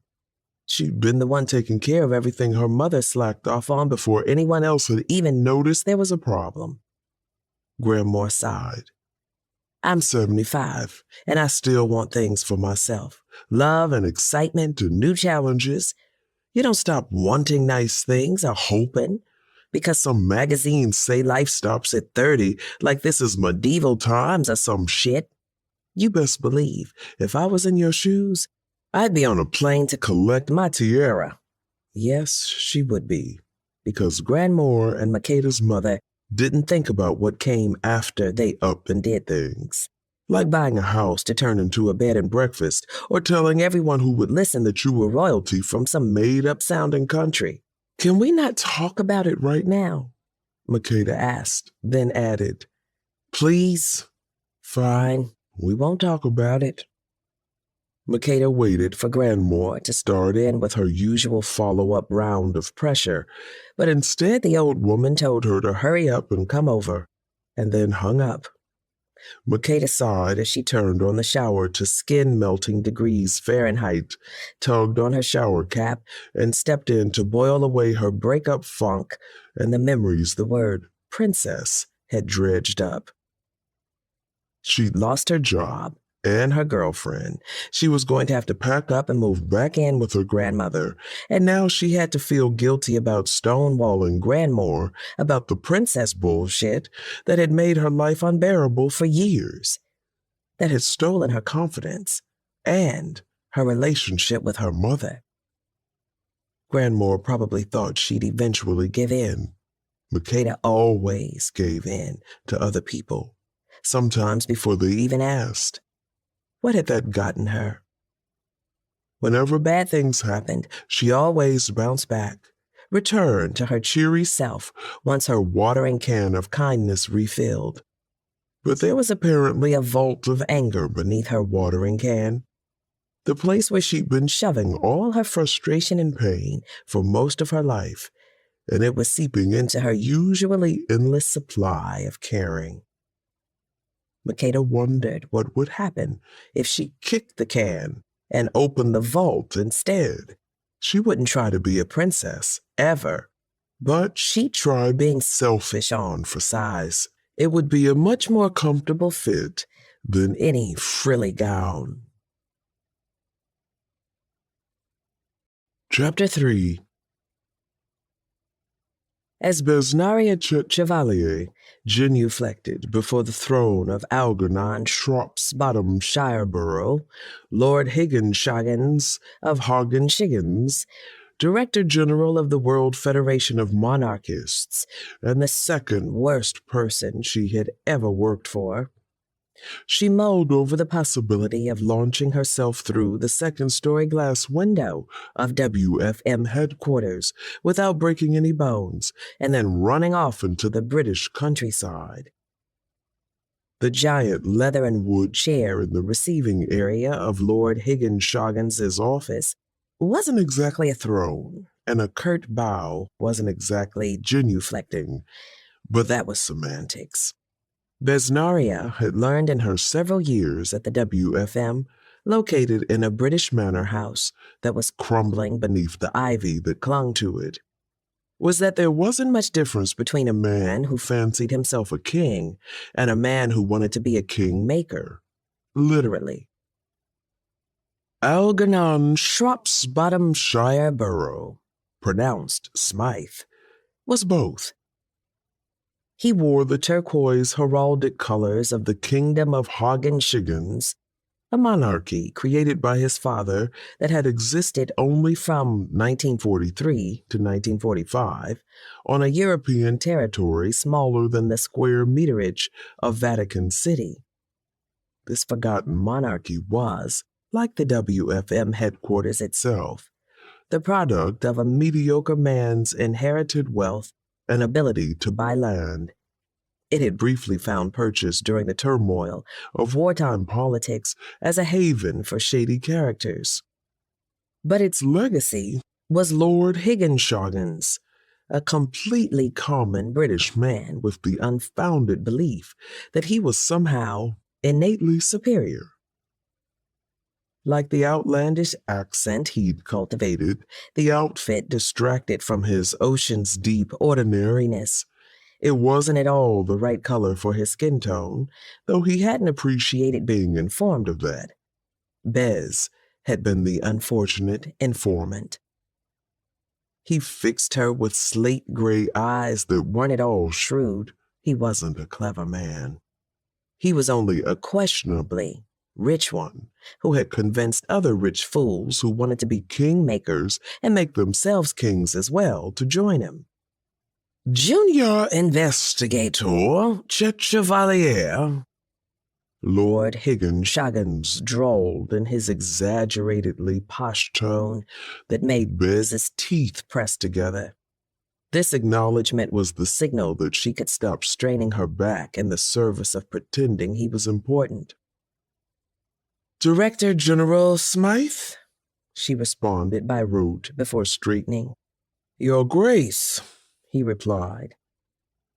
She'd been the one taking care of everything her mother slacked off on before anyone else had even noticed there was a problem. Grandmore sighed. I'm 75, and I still want things for myself. Love and excitement and new challenges. You don't stop wanting nice things or hoping because some magazines say life stops at 30, like this is medieval times or some shit. You best believe, if I was in your shoes, I'd be on a plane to collect my tiara. Yes, she would be, because Grandmore and Makeda's mother didn't think about what came after they up and did things. Like buying a house to turn into a bed and breakfast, or telling everyone who would listen that you were royalty from some made-up sounding country. Can we not talk about it right now? Makeda asked, then added, Please? Fine, we won't talk about it. Makeda waited for Grandmore to start in with her usual follow-up round of pressure, but instead the old woman told her to hurry up and come over, and then hung up. Makeda sighed as she turned on the shower to skin-melting degrees Fahrenheit, tugged on her shower cap, and stepped in to boil away her breakup funk and the memories the word princess had dredged up. She'd lost her job and her girlfriend. She was going to have to pack up and move back in with her grandmother, and now she had to feel guilty about stonewalling Grandmore about the princess bullshit that had made her life unbearable for years, that had stolen her confidence and her relationship with her mother. Grandmore probably thought she'd eventually give in. Makeda always gave in to other people, sometimes before they even asked. What had that gotten her? Whenever bad things happened, she always bounced back, returned to her cheery self once her watering can of kindness refilled. But there was apparently a vault of anger beneath her watering can, the place where she'd been shoving all her frustration and pain for most of her life, and it was seeping into her usually endless supply of caring. Makeda wondered what would happen if she kicked the can and opened the vault instead. She wouldn't try to be a princess, ever. But she'd try being selfish on for size. It would be a much more comfortable fit than any frilly gown. Chapter 3. As Besnaria Chevalier genuflected before the throne of Algernon Shropsbottom Shireborough, Lord Higginshoggins of Hoggenshiggins, Director General of the World Federation of Monarchists, and the second worst person she had ever worked for, she mulled over the possibility of launching herself through the second-story glass window of WFM headquarters without breaking any bones, and then running off into the British countryside. The giant leather and wood chair in the receiving area of Lord Higginshoggins's office wasn't exactly a throne, and a curt bow wasn't exactly genuflecting, but that was semantics. Besnaria had learned in her several years at the WFM, located in a British manor house that was crumbling beneath the ivy that clung to it, was that there wasn't much difference between a man who fancied himself a king and a man who wanted to be a kingmaker, literally. Algernon Shropsbottom Shireborough, pronounced Smythe, was both. He wore the turquoise heraldic colors of the Kingdom of Hoggenshiggins, a monarchy created by his father that had existed only from 1943 to 1945 on a European territory smaller than the square meterage of Vatican City. This forgotten monarchy was, like the WFM headquarters itself, the product of a mediocre man's inherited wealth and ability to buy land. It had briefly found purchase during the turmoil of wartime politics as a haven for shady characters. But its legacy was Lord Higginshoggins, a completely common British man with the unfounded belief that he was somehow innately superior. Like the outlandish accent he'd cultivated, the outfit distracted from his ocean's deep ordinariness. It wasn't at all the right color for his skin tone, though he hadn't appreciated being informed of that. Bez had been the unfortunate informant. He fixed her with slate-gray eyes that weren't at all shrewd. He wasn't a clever man. He was only a questionably rich one who had convinced other rich fools who wanted to be kingmakers and make themselves kings as well to join him. Junior Investigator Chevalier, Lord Higginshoggins drawled in his exaggeratedly posh tone that made Bez's teeth press together. This acknowledgement was the signal that she could stop straining her back in the service of pretending he was important. Director General Smythe, she responded by rote before straightening. Your Grace, he replied.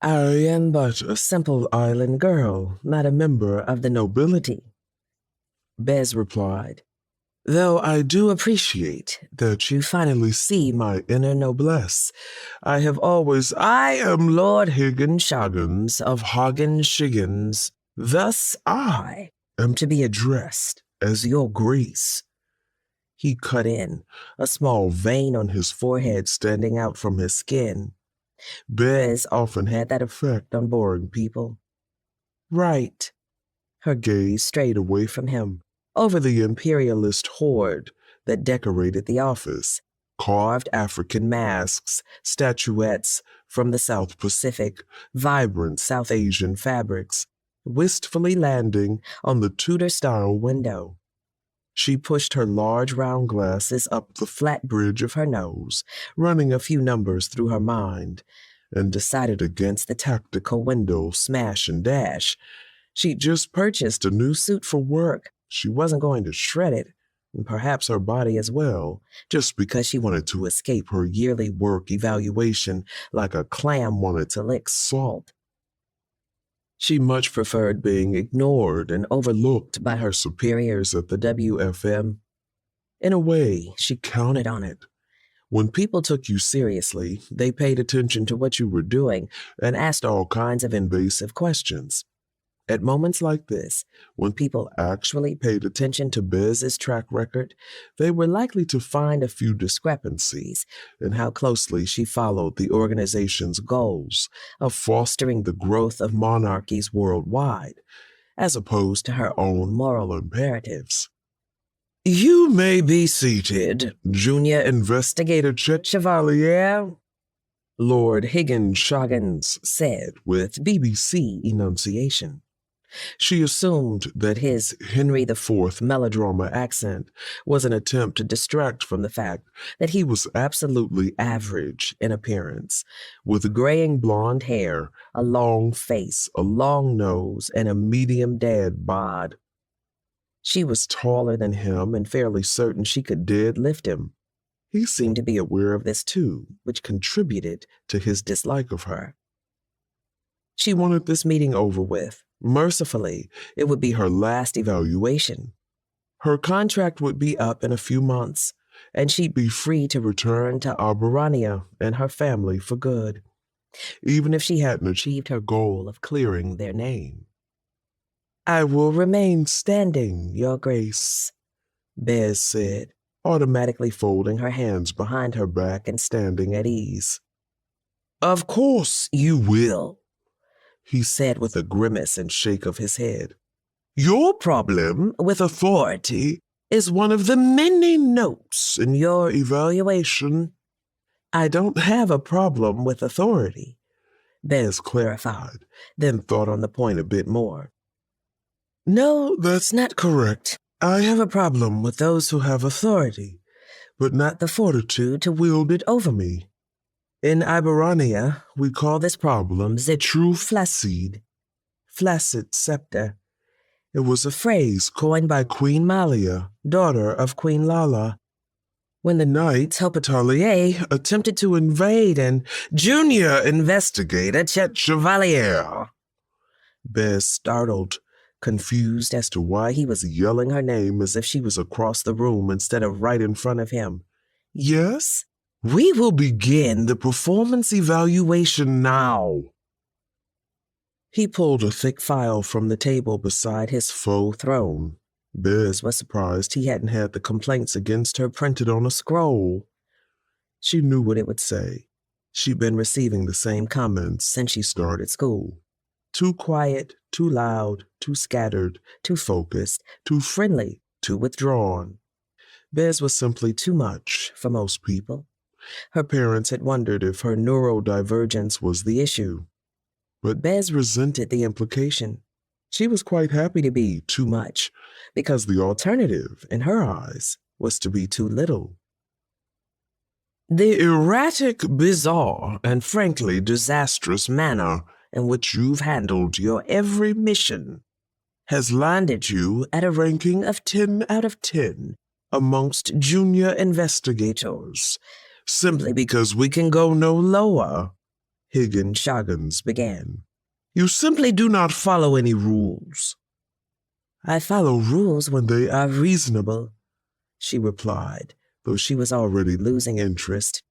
I am but a simple island girl, not a member of the nobility. Bez replied, though I do appreciate that you finally see my inner noblesse. I am Lord Higginshoggins of Hoggenshiggins. Thus I am to be addressed as your Grace. He cut in, a small vein on his forehead standing out from his skin. Bez often had that effect on boring people. Right. Her gaze strayed away from him, over the imperialist horde that decorated the office. carved African masks, statuettes from the South Pacific, vibrant South Asian fabrics, wistfully landing on the Tudor-style window. She pushed her large round glasses up the flat bridge of her nose, running a few numbers through her mind, and decided against the tactical window smash and dash. She'd just purchased a new suit for work. She wasn't going to shred it, and perhaps her body as well, just because she wanted to escape her yearly work evaluation like a clam wanted to lick salt. She much preferred being ignored and overlooked by her superiors at the WFM. In a way, she counted on it. When people took you seriously, they paid attention to what you were doing and asked all kinds of invasive questions. At moments like this, when people actually paid attention to Bez's track record, they were likely to find a few discrepancies in how closely she followed the organization's goals of fostering the growth of monarchies worldwide, as opposed to her own moral imperatives. "You may be seated, Junior Investigator Chet Chevalier," Lord Higgins-Shoggins said with BBC enunciation. She assumed that his Henry IV melodrama accent was an attempt to distract from the fact that he was absolutely average in appearance, with graying blonde hair, a long face, a long nose, and a medium dad bod. She was taller than him and fairly certain she could deadlift him. He seemed to be aware of this too, which contributed to his dislike of her. She wanted this meeting over with. Mercifully, it would be her last evaluation. Her contract would be up in a few months, and she'd be free to return to Alberania and her family for good, even if she hadn't achieved her goal of clearing their name. "I will remain standing, Your Grace," Bez said, automatically folding her hands behind her back and standing at ease. "Of course you will," he said with a grimace and shake of his head. "Your problem with authority is one of the many notes in your evaluation." "I don't have a problem with authority," Bez clarified, then thought on the point a bit more. "No, that's not correct. I have a problem with those who have authority, but not the fortitude to wield it over me. In Iberania, we call this problem the true flaccid scepter. It was a phrase coined by Queen Malia, daughter of Queen Lala, when the Knights Hospitalier attempted to invade and Junior Investigator Chet Chevalier. Bez startled, confused as to why he was yelling her name as if she was across the room instead of right in front of him. "Yes? We will begin the performance evaluation now." He pulled a thick file from the table beside his faux throne. Bez was surprised he hadn't had the complaints against her printed on a scroll. She knew what it would say. She'd been receiving the same comments since she started school. Too quiet, too loud, too scattered, too focused, too friendly, too withdrawn. Bez was simply too much for most people. Her parents had wondered if her neurodivergence was the issue. But Bez resented the implication. She was quite happy to be too much, because the alternative, in her eyes, was to be too little. "The erratic, bizarre, and frankly disastrous manner in which you've handled your every mission has landed you at a ranking of 10 out of 10 amongst junior investigators, simply because we can go no lower," Higgins-Shoggins began. "You simply do not follow any rules." "I follow rules when they are reasonable," she replied, though she was already losing interest.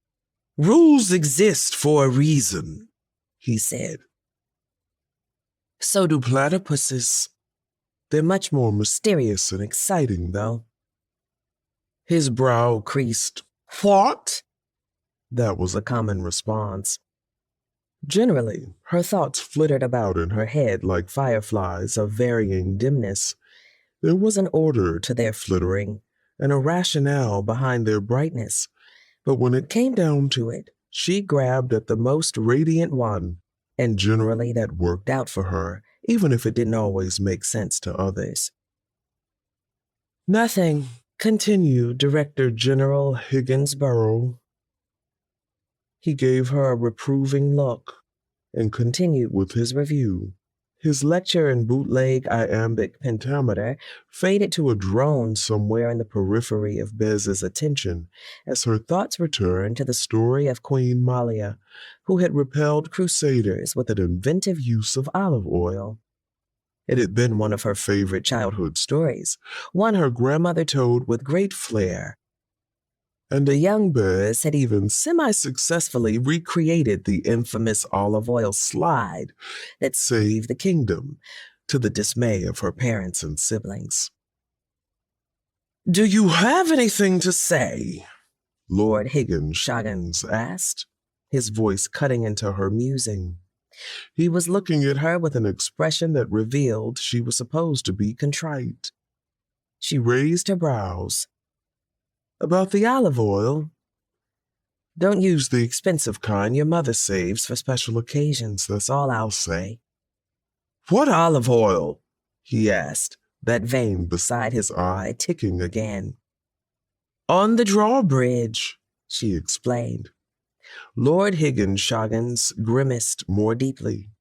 "Rules exist for a reason," he said. "So do platypuses. They're much more mysterious and exciting, though." His brow creased. "What?" That was a common response. Generally, her thoughts flittered about in her head like fireflies of varying dimness. There was an order to their flittering and a rationale behind their brightness, But when it came down to it, she grabbed at the most radiant one, and generally that worked out for her, even if it didn't always make sense to others. Nothing, continued Director General Higginsborough. He gave her a reproving look and continued with his review. His lecture in bootleg iambic pentameter faded to a drone somewhere in the periphery of Bez's attention as her thoughts returned to the story of Queen Malia, who had repelled crusaders with an inventive use of olive oil. It had been one of her favorite childhood stories, one her grandmother told with great flair. And the young Bez had even semi-successfully recreated the infamous olive oil slide that saved the kingdom, to the dismay of her parents and siblings. "Do you have anything to say?" Lord Higgins asked, his voice cutting into her musing. He was looking at her with an expression that revealed she was supposed to be contrite. She raised her brows. "About the olive oil? Don't use the expensive kind your mother saves for special occasions, that's all I'll say." "What olive oil?" he asked, that vein beside his eye ticking again. "On the drawbridge," she explained. Lord Higgins grimaced more deeply.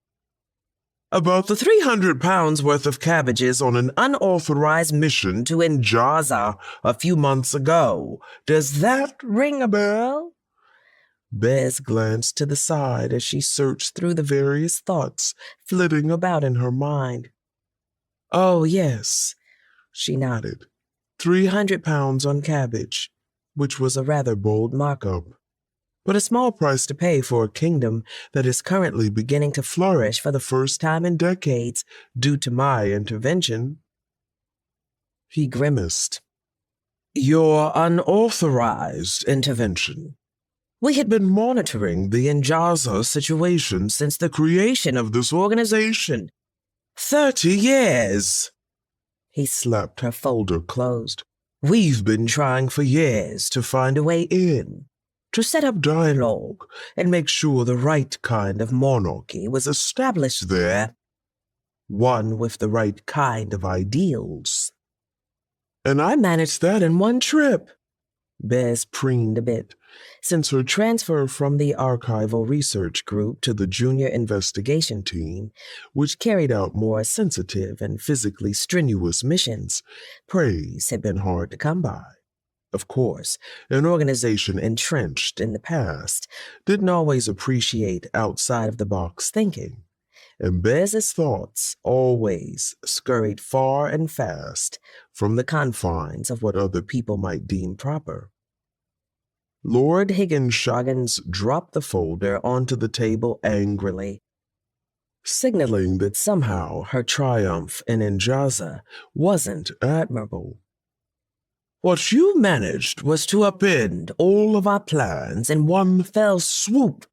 "About the 300 pounds worth of cabbages on an unauthorized mission to Njaza a few months ago. Does that ring a bell?" Bez glanced to the side as she searched through the various thoughts flitting about in her mind. "Oh, yes," she nodded. 300 pounds on cabbage, which was a rather bold markup, but a small price to pay for a kingdom that is currently beginning to flourish for the first time in decades due to my intervention. He grimaced. "Your unauthorized intervention. We had been monitoring the Njaza situation since the creation of this organization. 30 years. He slapped her folder closed. "We've been trying for years to find a way in, to set up dialogue and make sure the right kind of monarchy was established there. One with the right kind of ideals. And I managed that in one trip." Bez preened a bit. Since her transfer from the archival research group to the junior investigation team, which carried out more sensitive and physically strenuous missions, praise had been hard to come by. Of course, an organization entrenched in the past didn't always appreciate outside-of-the-box thinking, and Bez's thoughts always scurried far and fast from the confines of what other people might deem proper. Lord Higgins dropped the folder onto the table angrily, signaling that somehow her triumph in Njaza wasn't admirable. "What you managed was to upend all of our plans in one fell swoop.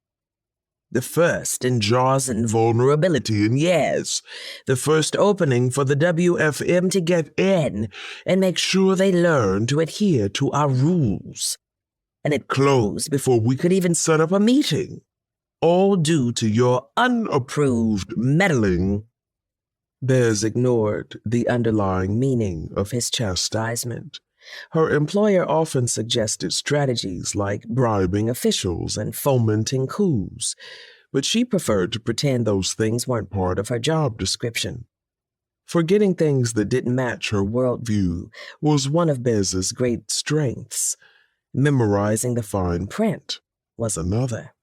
The first Njazan vulnerability in years. The first opening for the WFM to get in and make sure they learn to adhere to our rules. And it closed before we could even set up a meeting. All due to your unapproved meddling." Bez ignored the underlying meaning of his chastisement. Her employer often suggested strategies like bribing officials and fomenting coups, but she preferred to pretend those things weren't part of her job description. Forgetting things that didn't match her worldview was one of Bez's great strengths. Memorizing the fine print was another.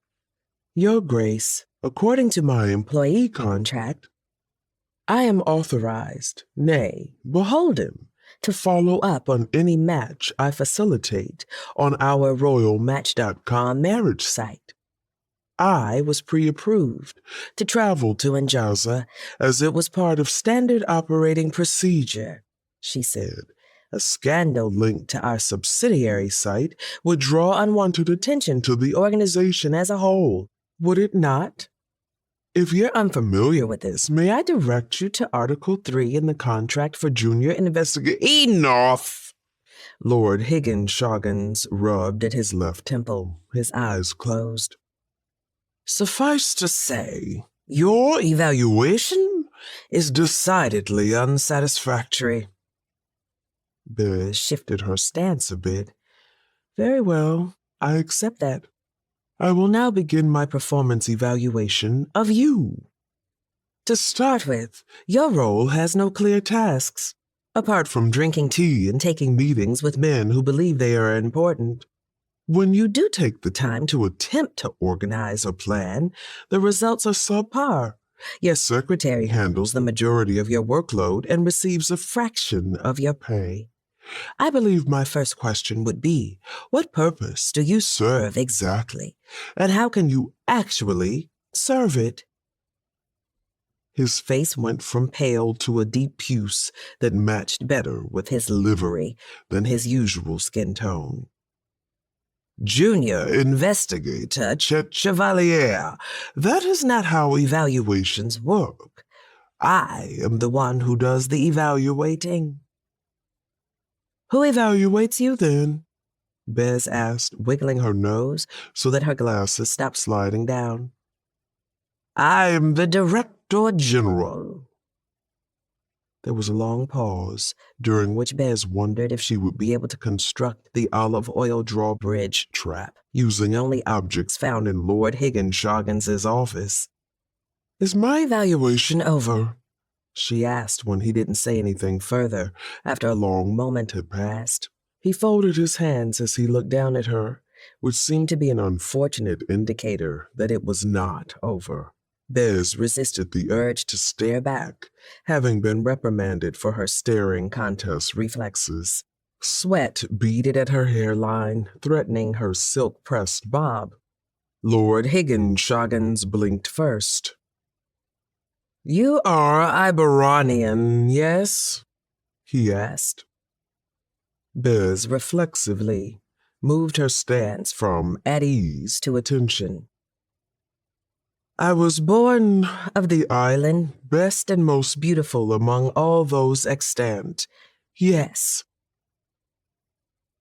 "Your Grace, according to my employee contract, I am authorized, nay, beholden, to follow up on any match I facilitate on our RoyalMatch.com marriage site. I was pre-approved to travel to Njaza as it was part of standard operating procedure," she said. "A scandal linked to our subsidiary site would draw unwanted attention to the organization as a whole, would it not? If you're unfamiliar with this, may I direct you to Article 3 in the contract for junior investigator—" "Enough!" Lord Higginshoggins rubbed at his left temple, his eyes closed. Suffice to say, your evaluation is decidedly unsatisfactory. Bez shifted her stance a bit. Very well, I accept that. I will now begin my performance evaluation of you. To start with, your role has no clear tasks, apart from drinking tea and taking meetings with men who believe they are important. When you do take the time to attempt to organize a plan, the results are subpar. Your secretary handles the majority of your workload and receives a fraction of your pay. I believe my first question would be, what purpose do you serve exactly? And how can you actually serve it? His face went from pale to a deep puce that matched better with his livery than his usual skin tone. Junior Investigator Chet Chevalier, that is not how evaluations work. I am the one who does the evaluating. Who evaluates you, then? Bez asked, wiggling her nose so that her glasses stopped sliding down. I'm the Director General. There was a long pause, during which Bez wondered if she would be able to construct the olive oil drawbridge trap using only objects found in Lord Higginshoggins' office. Is my evaluation over? She asked when he didn't say anything further after a long moment had passed. He folded his hands as he looked down at her, which seemed to be an unfortunate indicator that it was not over. Bez resisted the urge to stare back, having been reprimanded for her staring contest reflexes. Sweat beaded at her hairline, threatening her silk-pressed bob. Lord Higginshoggins blinked first. You are Iberonian, yes? He asked. Bez reflexively moved her stance from at ease to attention. I was born of the island, best and most beautiful among all those extant. Yes.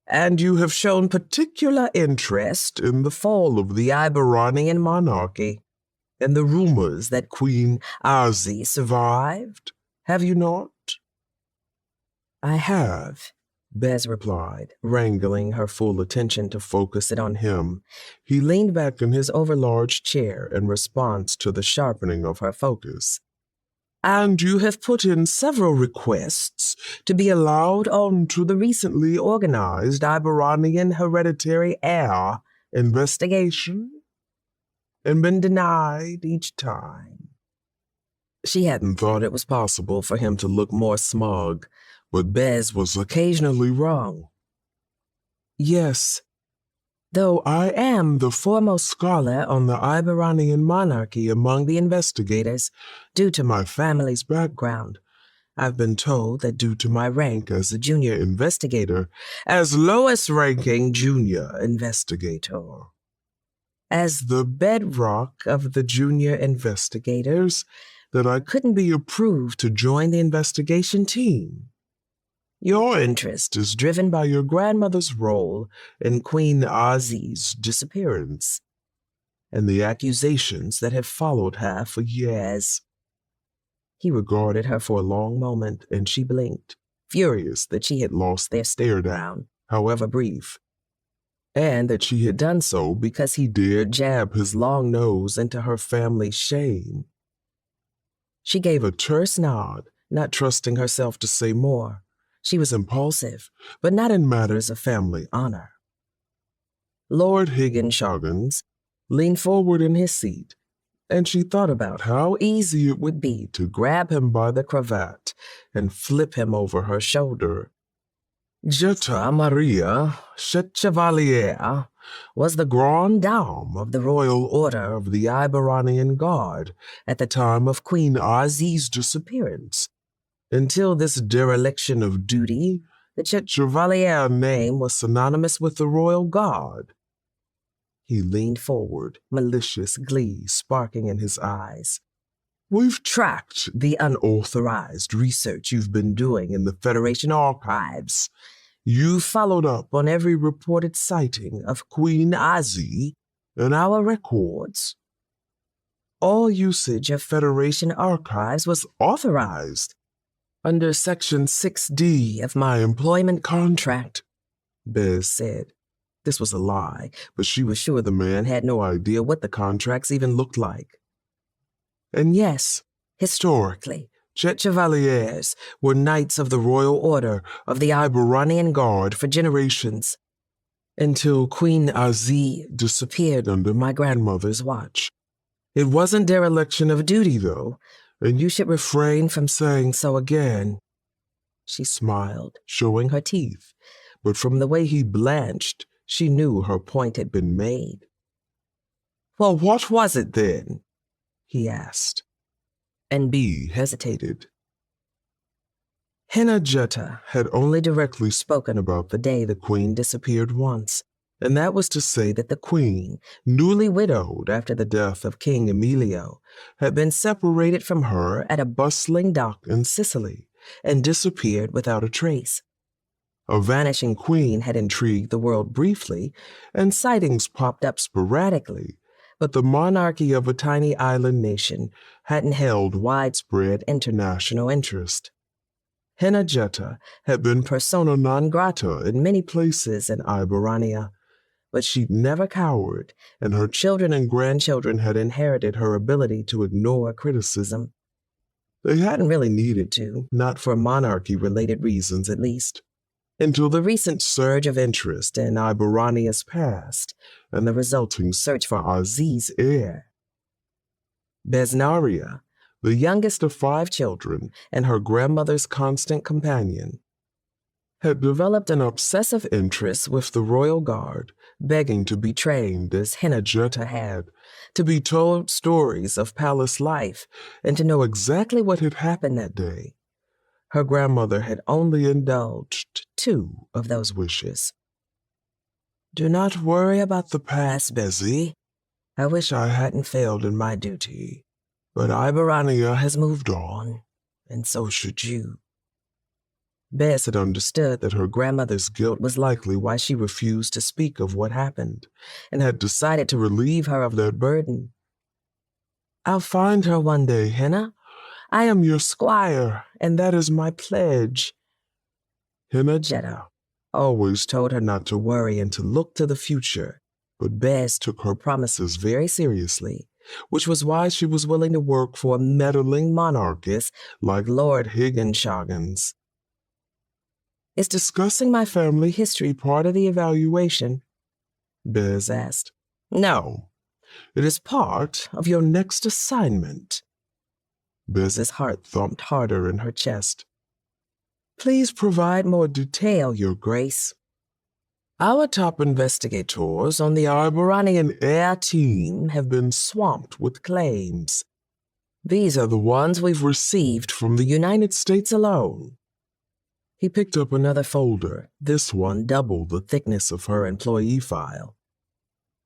And you have shown particular interest in the fall of the Iberonian monarchy and the rumors that Queen Arzi survived, have you not? I have, Bez replied, wrangling her full attention to focus it on him. He leaned back in his overlarge chair in response to the sharpening of her focus. And you have put in several requests to be allowed onto the recently organized Iberonian hereditary heir investigation, and been denied each time. She hadn't thought it was possible for him to look more smug, but Bez was occasionally wrong. Yes, though I am the foremost scholar on the Iberonian monarchy among the investigators, due to my family's background, I've been told that due to my rank as a junior investigator, as lowest-ranking junior investigator, as the bedrock of the junior investigators, that I couldn't be approved to join the investigation team. Your interest is driven by your grandmother's role in Queen Arzi's disappearance and the accusations that have followed her for years. He regarded her for a long moment, and she blinked, furious that she had lost their stare-down, however brief, and that she had done so because he dared jab his long nose into her family's shame. She gave a terse nod, not trusting herself to say more. She was impulsive, but not in matters of family honor. Lord Higginshoggins leaned forward in his seat, and she thought about how easy it would be to grab him by the cravat and flip him over her shoulder. Jetta Maria Chevalier was the grande dame of the Royal Order of the Iberonian Guard at the time of Queen Arzi's disappearance. Until this dereliction of duty, the Chevalier name was synonymous with the Royal Guard. He leaned forward, malicious glee sparking in his eyes. We've tracked the unauthorized research you've been doing in the Federation archives. You followed up on every reported sighting of Queen Azi in our records. All usage of Federation archives was authorized under Section 6D of my employment contract, Bez said. This was a lie, but she was sure the man had no idea what the contracts even looked like. And yes, historically, Jet Chevaliers were knights of the Royal Order of the Iberonian Guard for generations, until Queen Azi disappeared under my grandmother's watch. It wasn't dereliction of duty, though, and you should refrain from saying so again. She smiled, showing her teeth, but from the way he blanched, she knew her point had been made. Well, what was it then? He asked. And B hesitated. Henna Jutta had only directly spoken about the day the Queen disappeared once, and that was to say that the Queen, newly widowed after the death of King Emilio, had been separated from her at a bustling dock in Sicily and disappeared without a trace. A vanishing queen had intrigued the world briefly, and sightings popped up sporadically, but the monarchy of a tiny island nation hadn't held widespread international interest. Henna Jetta had been persona non grata in many places in Iberania, but she'd never cowered, and her children and grandchildren had inherited her ability to ignore criticism. They hadn't really needed to, not for monarchy-related reasons at least, until the recent surge of interest in Iberania's past and the resulting search for Aziz's heir. Besnaria, the youngest of 5 children and her grandmother's constant companion, had developed an obsessive interest with the royal guard, begging to be trained as Henna Jutta had, to be told stories of palace life, and to know exactly what had happened that day. Her grandmother had only indulged 2 of those wishes. Do not worry about the past, Bessie. I wish I hadn't failed in my duty, but Iberania has moved on, and so should you. Bess had understood that her grandmother's guilt was likely why she refused to speak of what happened, and had decided to relieve her of that burden. I'll find her one day, Henna. I am your squire, and that is my pledge. Henna Jetta always told her not to worry and to look to the future, but Bess took her promises very seriously, which was why she was willing to work for a meddling monarchist like Lord Higginshoggins. Is discussing my family history part of the evaluation? Bess asked. No, it is part of your next assignment. Bess's heart thumped harder in her chest. Please provide more detail, Your Grace. Our top investigators on the Iberanian Air team have been swamped with claims. These are the ones we've received from the United States alone. He picked up another folder, this one double the thickness of her employee file.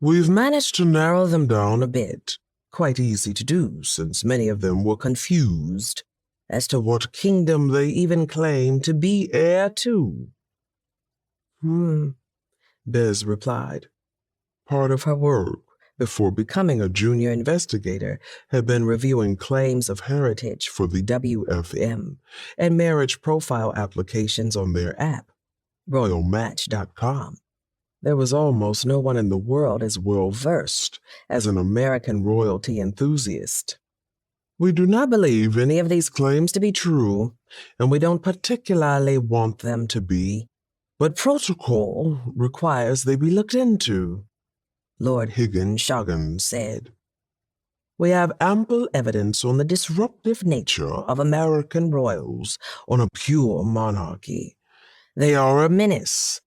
We've managed to narrow them down a bit. Quite easy to do, since many of them were confused as to what kingdom they even claimed to be heir to. Bez replied. Part of her work, before becoming a junior investigator, had been reviewing claims of heritage for the WFM and marriage profile applications on their app, RoyalMatch.com. There was almost no one in the world as well-versed as an American royalty enthusiast. We do not believe any of these claims to be true, and we don't particularly want them to be, but protocol requires they be looked into, Lord Higginshoggins said. We have ample evidence on the disruptive nature of American royals on a pure monarchy. They are a menace.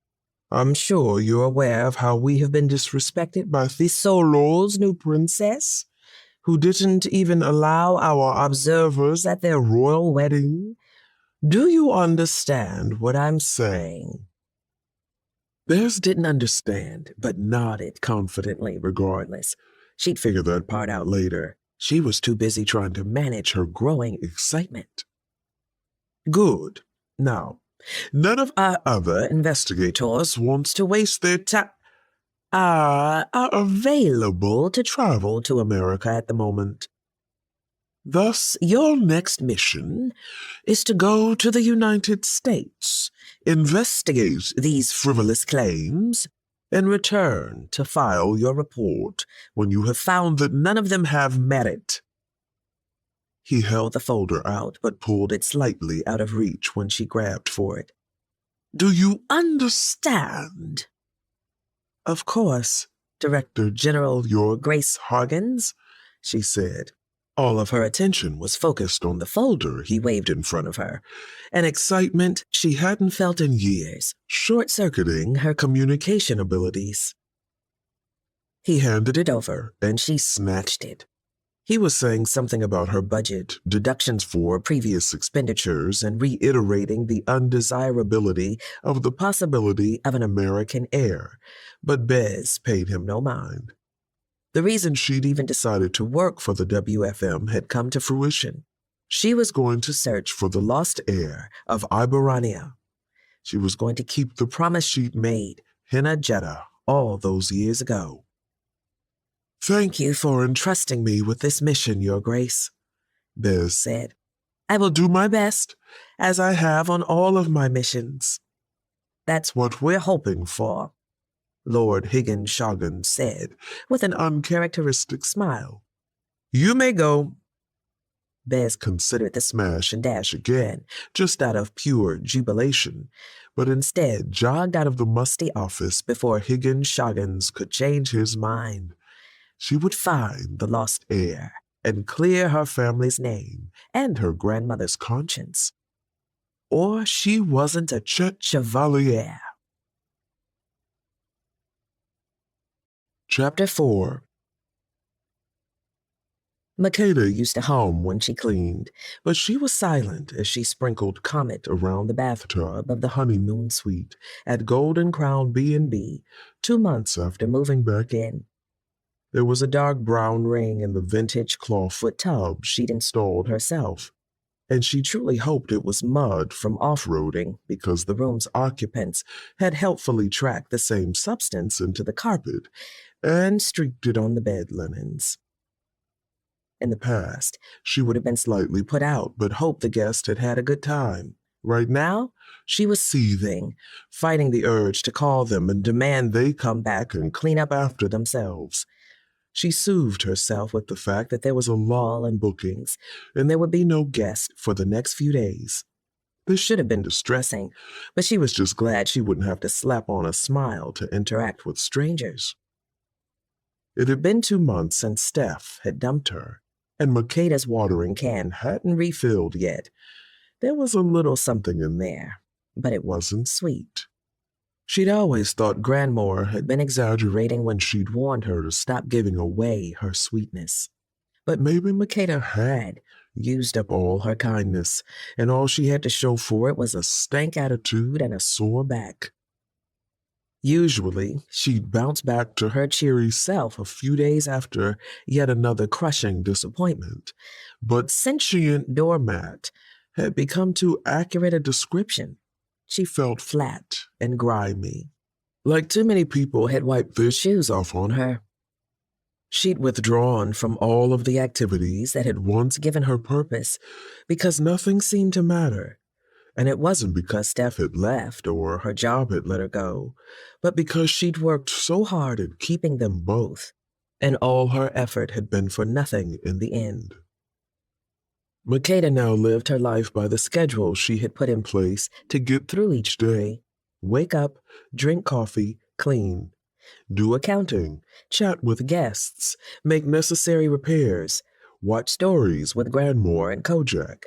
I'm sure you're aware of how we have been disrespected by Thesolo's new princess, who didn't even allow our observers at their royal wedding. Do you understand what I'm saying? Bears didn't understand, but nodded confidently regardless. She'd figure that part out later. She was too busy trying to manage her growing excitement. Good. Now, None of our other investigators wants to waste their time. Are available to travel to America at the moment. Thus, your next mission is to go to the United States, investigate these frivolous claims, and return to file your report when you have found that none of them have merit. He held the folder out but pulled it slightly out of reach when she grabbed for it. Do you understand? Of course, Director General Your Grace Hargens, she said. All of her attention was focused on the folder he waved in front of her, an excitement she hadn't felt in years, short-circuiting her communication abilities. He handed it over, and she snatched it. He was saying something about her budget, deductions for previous expenditures, and reiterating the undesirability of the possibility of an American heir, but Bez paid him no mind. The reason she'd even decided to work for the WFM had come to fruition. She was going to search for the lost heir of Iberania. She was going to keep the promise she'd made, Henna Jeddah, all those years ago. Thank you for entrusting me with this mission, Your Grace, Bez said. I will do my best, as I have on all of my missions. That's what we're hoping for, Lord Higgins-Shoggan said, with an uncharacteristic smile. You may go. Bez considered the smash and dash again, just out of pure jubilation, but instead jogged out of the musty office before Higgins-Shoggans could change his mind. She would find the lost heir and clear her family's name and her grandmother's conscience. Or she wasn't a chevalier. Chapter 4. Makeda used to hum when she cleaned, but she was silent as she sprinkled Comet around the bathtub of the honeymoon suite at Golden Crown B&B 2 months after moving back in. There was a dark brown ring in the vintage clawfoot tub she'd installed herself, and she truly hoped it was mud from off-roading because the room's occupants had helpfully tracked the same substance into the carpet and streaked it on the bed linens. In the past, she would have been slightly put out, but hoped the guest had had a good time. Right now, she was seething, fighting the urge to call them and demand they come back and clean up after themselves. She soothed herself with the fact that there was a lull in bookings, and there would be no guest for the next few days. This should have been distressing, but she was just glad she wouldn't have to slap on a smile to interact with strangers. It had been 2 months since Steph had dumped her, and Makeda's watering can hadn't refilled yet. There was a little something in there, but it wasn't sweet. She'd always thought Grandmore had been exaggerating when she'd warned her to stop giving away her sweetness. But maybe Makeda had used up all her kindness, and all she had to show for it was a stank attitude and a sore back. Usually, she'd bounce back to her cheery self a few days after yet another crushing disappointment, but sentient doormat had become too accurate a description. She felt flat and grimy, like too many people had wiped their shoes off on her. She'd withdrawn from all of the activities that had once given her purpose because nothing seemed to matter. And it wasn't because Steph had left or her job had let her go, but because she'd worked so hard at keeping them both, and all her effort had been for nothing in the end. Makeda now lived her life by the schedule she had put in place to get through each day. Wake up, drink coffee, clean, do accounting, chat with guests, make necessary repairs, watch stories with Grandmore and Kojak,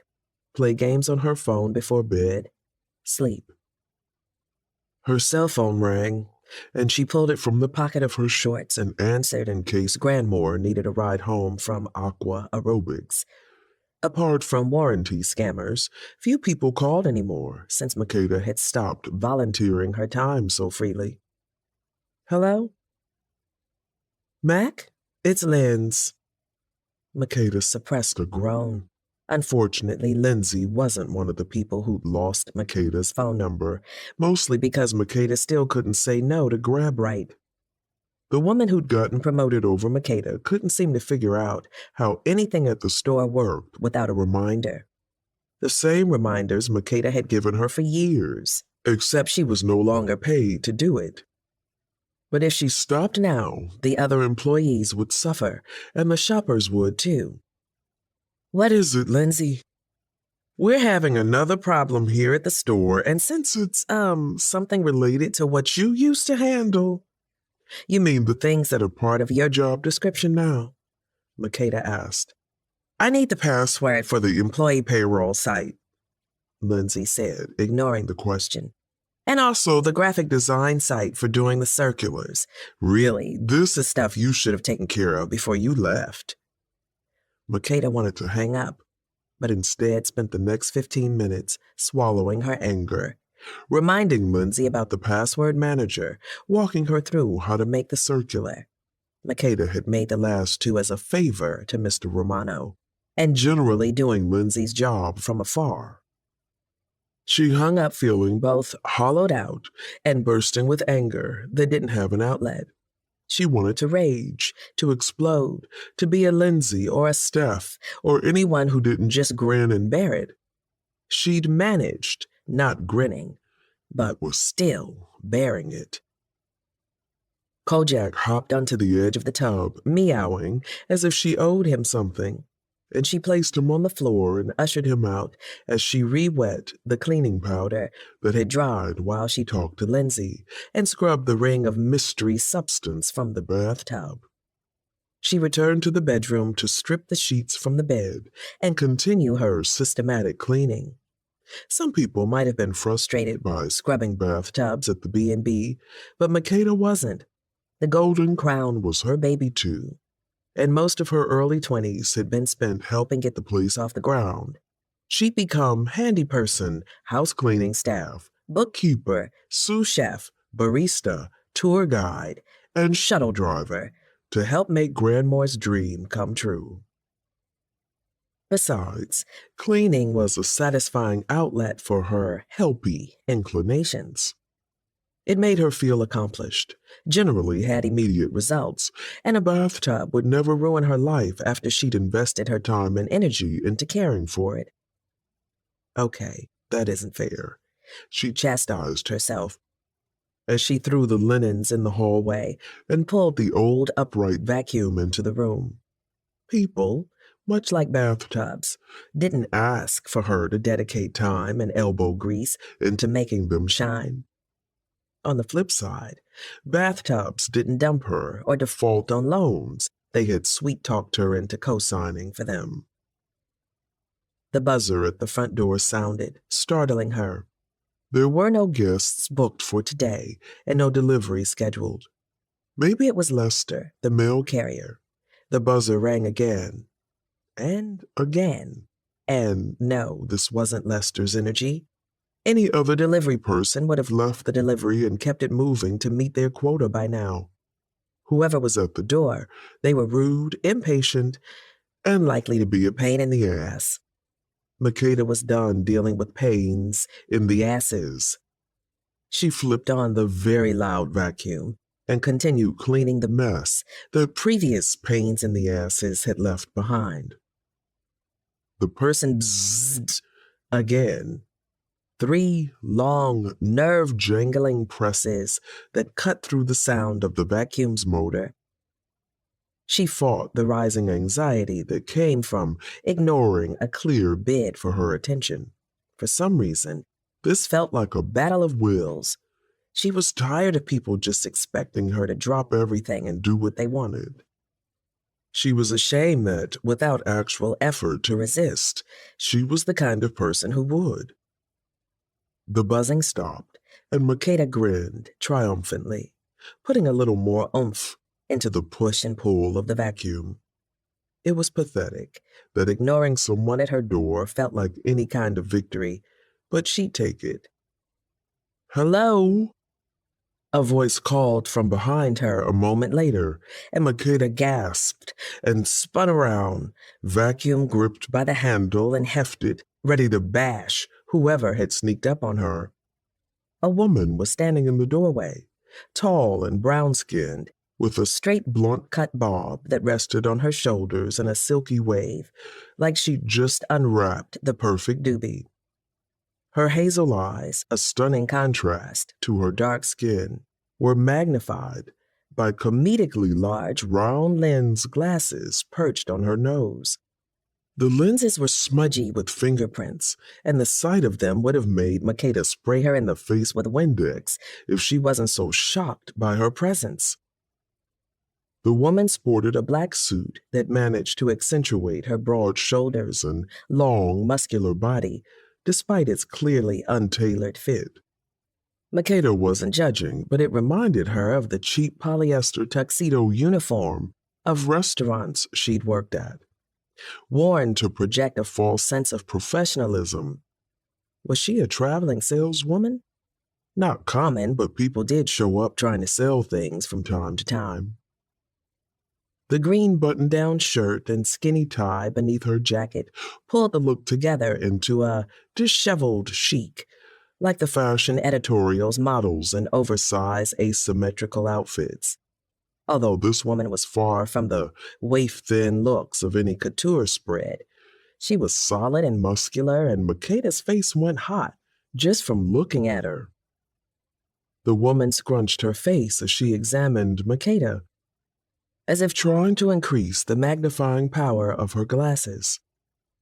play games on her phone before bed, sleep. Her cell phone rang, and she pulled it from the pocket of her shorts and answered in case Grandmore needed a ride home from Aqua Aerobics. Apart from warranty scammers, few people called anymore since Makeda had stopped volunteering her time so freely. Hello? Mac? It's Linz. Makeda suppressed a groan. Unfortunately, Lindsay wasn't one of the people who'd lost Makeda's phone number, mostly because Makeda still couldn't say no to Grab Right. The woman who'd gotten promoted over Makeda couldn't seem to figure out how anything at the store worked without a reminder. The same reminders Makeda had given her for years, except she was no longer paid to do it. But if she stopped now, the other employees would suffer, and the shoppers would too. "What is it, Lindsay?" "We're having another problem here at the store, and since it's, something related to what you used to handle." "You mean the things that are part of your job description now?" Makeda asked. "I need the password for the employee payroll site," Lindsay said, ignoring the question. "And also the graphic design site for doing the circulars. Really, this is stuff you should have taken care of before you left." Makeda wanted to hang up, but instead spent the next 15 minutes swallowing her anger, reminding Lindsay about the password manager, walking her through how to make the circular. Makeda had made the last two as a favor to Mr. Romano, and generally doing Lindsay's job from afar. She hung up feeling both hollowed out and bursting with anger that didn't have an outlet. She wanted to rage, to explode, to be a Lindsay or a Steph or anyone who didn't just grin and bear it. She'd managed, not grinning, but was still bearing it. Kojak hopped onto the edge of the tub, meowing as if she owed him something, and she placed him on the floor and ushered him out as she re-wet the cleaning powder that had dried while she talked to Lindsay and scrubbed the ring of mystery substance from the bathtub. She returned to the bedroom to strip the sheets from the bed and continue her systematic cleaning. Some people might have been frustrated by scrubbing bathtubs at the B&B, but Makeda wasn't. The Golden Crown was her baby too, and most of her early 20s had been spent helping get the place off the ground. She'd become handy person, house cleaning staff, bookkeeper, sous chef, barista, tour guide, and shuttle driver to help make Grandmore's dream come true. Besides, cleaning was a satisfying outlet for her helpy inclinations. It made her feel accomplished, generally had immediate results, and a bathtub would never ruin her life after she'd invested her time and energy into caring for it. Okay, that isn't fair, she chastised herself as she threw the linens in the hallway and pulled the old upright vacuum into the room. People, much like bathtubs, didn't ask for her to dedicate time and elbow grease into making them shine. On the flip side, bathtubs didn't dump her or default on loans they had sweet-talked her into co-signing for them. The buzzer at the front door sounded, startling her. There were no guests booked for today and no delivery scheduled. Maybe it was Lester, the mail carrier. The buzzer rang again, and again. And no, this wasn't Lester's energy. Any other delivery person would have left the delivery and kept it moving to meet their quota by now. Whoever was at the door, they were rude, impatient, and likely to be a pain in the ass. Makeda was done dealing with pains in the asses. She flipped on the very loud vacuum and continued cleaning the mess the previous pains in the asses had left behind. The person bzzed again. 3 long, nerve-jangling presses that cut through the sound of the vacuum's motor. She fought the rising anxiety that came from ignoring a clear bid for her attention. For some reason, this felt like a battle of wills. She was tired of people just expecting her to drop everything and do what they wanted. She was ashamed that, without actual effort to resist, she was the kind of person who would. The buzzing stopped, and Makeda grinned triumphantly, putting a little more oomph into the push and pull of the vacuum. It was pathetic that ignoring someone at her door felt like any kind of victory, but she'd take it. "Hello?" A voice called from behind her a moment later, and Makeda gasped and spun around, vacuum gripped by the handle and hefted, ready to bash whoever had sneaked up on her. A woman was standing in the doorway, tall and brown-skinned, with a straight blunt-cut bob that rested on her shoulders in a silky wave, like she'd just unwrapped the perfect doobie. Her hazel eyes, a stunning contrast to her dark skin, were magnified by comedically large round lens glasses perched on her nose. The lenses were smudgy with fingerprints, and the sight of them would have made Makeda spray her in the face with Windex if she wasn't so shocked by her presence. The woman sported a black suit that managed to accentuate her broad shoulders and long, muscular body, despite its clearly untailored fit. Makeda wasn't judging, but it reminded her of the cheap polyester tuxedo uniform of restaurants she'd worked at, worn to project a false sense of professionalism. Was she a traveling saleswoman? Not common, but people did show up trying to sell things from time to time. The green button-down shirt and skinny tie beneath her jacket pulled the look together into a disheveled chic, like the fashion editorial's models in oversized asymmetrical outfits. Although this woman was far from the waif-thin looks of any couture spread, she was solid and muscular, and Makeda's face went hot just from looking at her. The woman scrunched her face as she examined Makeda, as if trying to increase the magnifying power of her glasses.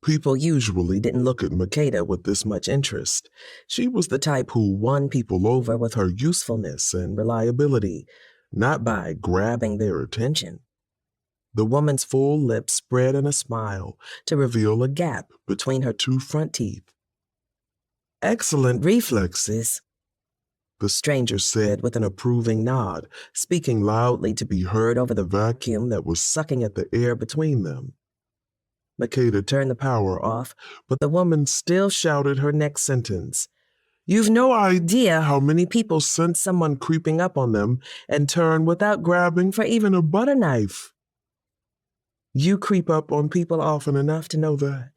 People usually didn't look at Makeda with this much interest. She was the type who won people over with her usefulness and reliability, not by grabbing their attention. The woman's full lips spread in a smile to reveal a gap between her two front teeth. "Excellent reflexes," the stranger said with an approving nod, speaking loudly to be heard over the vacuum that was sucking at the air between them. Makeda turned the power off, but the woman still shouted her next sentence. "You've no idea how many people sense someone creeping up on them and turn without grabbing for even a butter knife." "You creep up on people often enough to know that?"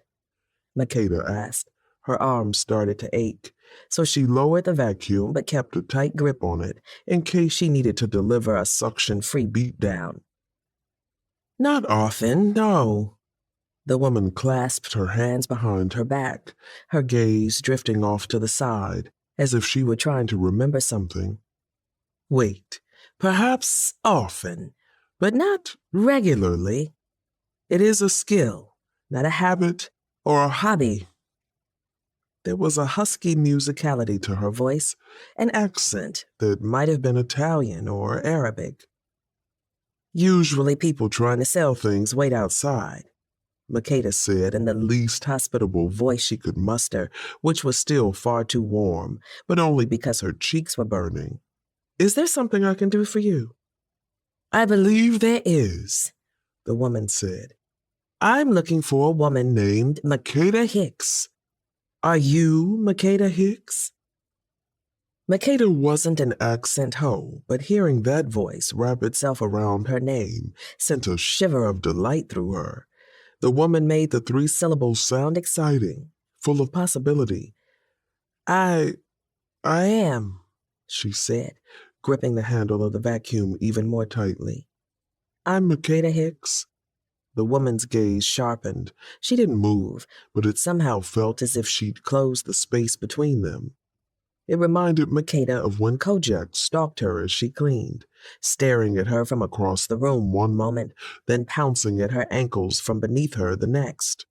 Makeda asked. Her arms started to ache, so she lowered the vacuum but kept a tight grip on it in case she needed to deliver a suction-free beatdown. "Not often, no." The woman clasped her hands behind her back, her gaze drifting off to the side, as if she were trying to remember something. "Wait, perhaps often, but not regularly. It is a skill, not a habit or a hobby." There was a husky musicality to her voice, an accent that might have been Italian or Arabic. "Usually people trying to sell things wait outside," Makeda said in the least hospitable voice she could muster, which was still far too warm, but only because her cheeks were burning. "Is there something I can do for you?" "I believe there is," the woman said. "I'm looking for a woman named Makeda Hicks. Are you Makeda Hicks?" Makeda wasn't an accent hoe, but hearing that voice wrap itself around her name sent a shiver of delight through her. The woman made the three syllables sound exciting, full of possibility. I am," she said, gripping the handle of the vacuum even more tightly. "I'm Makeda Hicks." The woman's gaze sharpened. She didn't move, but it somehow felt as if she'd closed the space between them. It reminded Makeda of when Kojak stalked her as she cleaned, staring at her from across the room one moment, then pouncing at her ankles from beneath her the next.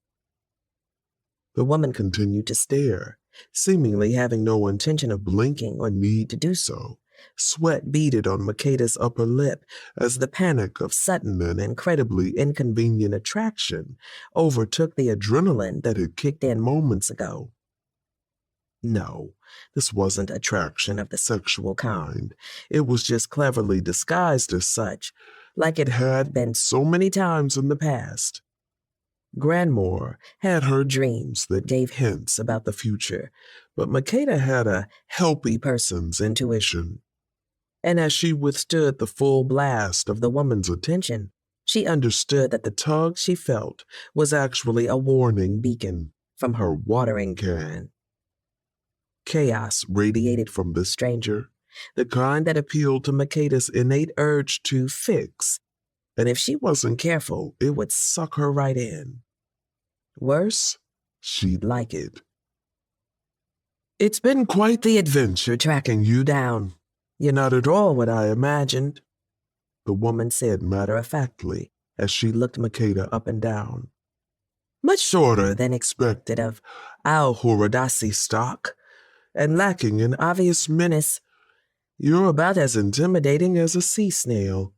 The woman continued to stare, seemingly having no intention of blinking or need to do so. Sweat beaded on Makeda's upper lip as the panic of sudden and incredibly inconvenient attraction overtook the adrenaline that had kicked in moments ago. No, this wasn't attraction of the sexual kind. It was just cleverly disguised as such, like it had been so many times in the past. Granmore had her dreams that gave hints about the future, but Makeda had a helpy person's intuition. And as she withstood the full blast of the woman's attention, she understood that the tug she felt was actually a warning beacon from her watering can. Chaos radiated from the stranger, the kind that appealed to Makeda's innate urge to fix, and if she wasn't careful, it would suck her right in. Worse, she'd like it. It's been quite the adventure tracking you down. You're not at all what I imagined, the woman said matter-of-factly as she looked Makeda up and down. Much shorter than expected of our Horodasi stock, and lacking in obvious menace. You're about as intimidating as a sea snail.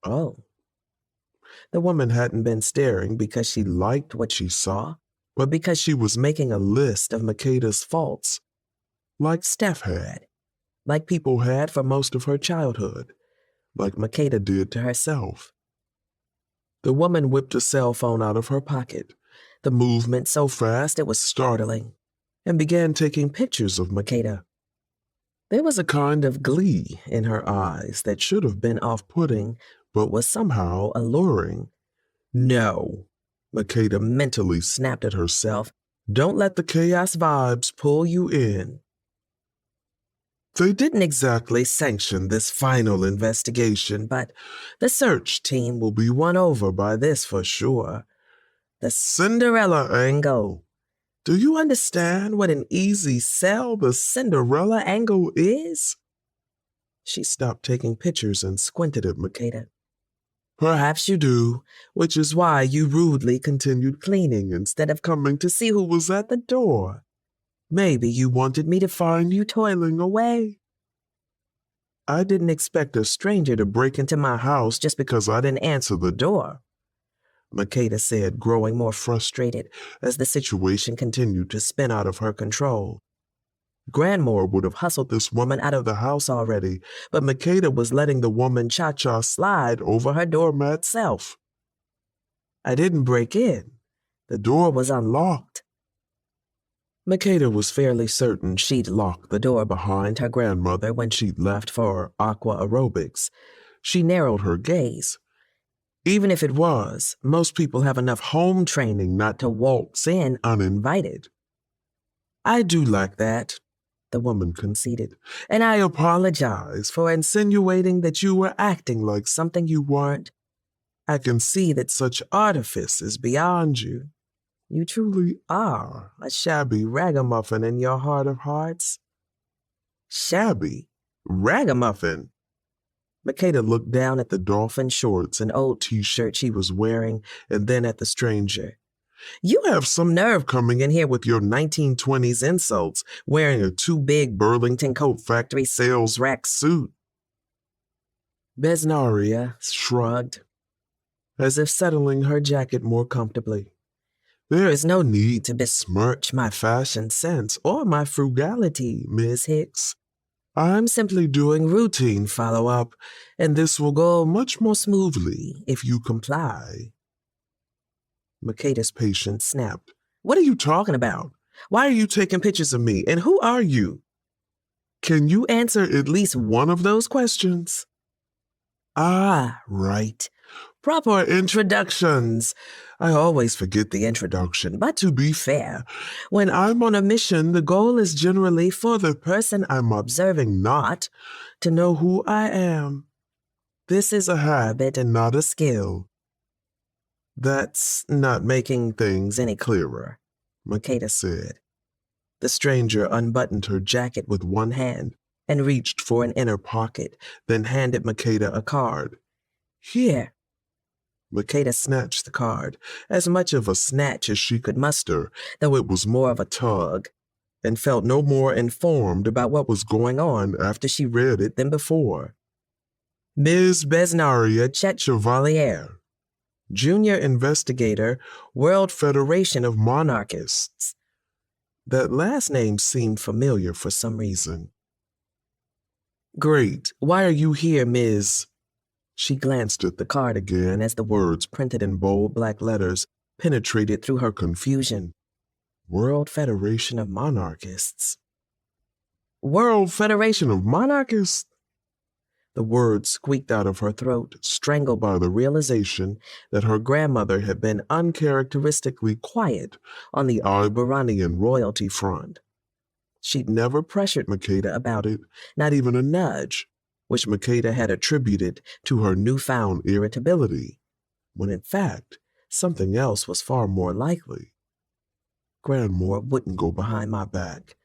Oh. The woman hadn't been staring because she liked what she saw, but because she was making a list of Makeda's faults, like Steph had, like people had for most of her childhood, like Makeda did to herself. The woman whipped a cell phone out of her pocket, the movement so fast it was startling, and began taking pictures of Makeda. There was a kind of glee in her eyes that should have been off-putting, but was somehow alluring. No, Makeda mentally snapped at herself. Don't let the chaos vibes pull you in. They didn't exactly sanction this final investigation, but the search team will be won over by this for sure. The Cinderella angle. Do you understand what an easy sell the Cinderella angle is? She stopped taking pictures and squinted at Makeda. Perhaps you do, which is why you rudely continued cleaning instead of coming to see who was at the door. Maybe you wanted me to find you toiling away. I didn't expect a stranger to break into my house just because I didn't answer the door, Makeda said, growing more frustrated as the situation continued to spin out of her control. Granmore would have hustled this woman out of the house already, but Makeda was letting the woman cha-cha slide over her doormat self. I didn't break in. The door was unlocked. Makeda was fairly certain she'd locked the door behind her grandmother when she'd left for aqua aerobics. She narrowed her gaze. Even if it was, most people have enough home training not to waltz in uninvited. I do like that, the woman conceded, and I apologize for insinuating that you were acting like something you weren't. I can see that such artifice is beyond you. You truly are a shabby ragamuffin in your heart of hearts. Shabby? Ragamuffin? Makeda looked down at the dolphin shorts and old t-shirt she was wearing and then at the stranger. You have some nerve coming in here with your 1920s insults, wearing a too-big Burlington Coat Factory sales rack suit. Besnaria shrugged, as if settling her jacket more comfortably. There is no need to besmirch my fashion sense or my frugality, Ms. Hicks. I'm simply doing routine follow-up, and this will go much more smoothly if you comply. Makeda's patience snapped. What are you talking about? Why are you taking pictures of me, and who are you? Can you answer at least one of those questions? Ah, right. Proper introductions. I always forget the introduction, but to be fair, when I'm on a mission, the goal is generally for the person I'm observing not to know who I am. This is a habit and not a skill. That's not making things any clearer, Makeda said. The stranger unbuttoned her jacket with one hand and reached for an inner pocket, then handed Makeda a card. Here. Makeda snatched the card, as much of a snatch as she could muster, though it was more of a tug, and felt no more informed about what was going on after she read it than before. Ms. Besnaria Chet Chevalier, Junior Investigator, World Federation of Monarchists. That last name seemed familiar for some reason. Great. Why are you here, Ms.? She glanced at the card again as the words printed in bold black letters penetrated through her confusion. World Federation of Monarchists. World Federation of Monarchists? The words squeaked out of her throat, strangled by the realization that her grandmother had been uncharacteristically quiet on the Alberanian royalty front. She'd never pressured Makeda about it, not even a nudge, which Makeda had attributed to her newfound irritability, when in fact, something else was far more likely. Grandma wouldn't go behind my back.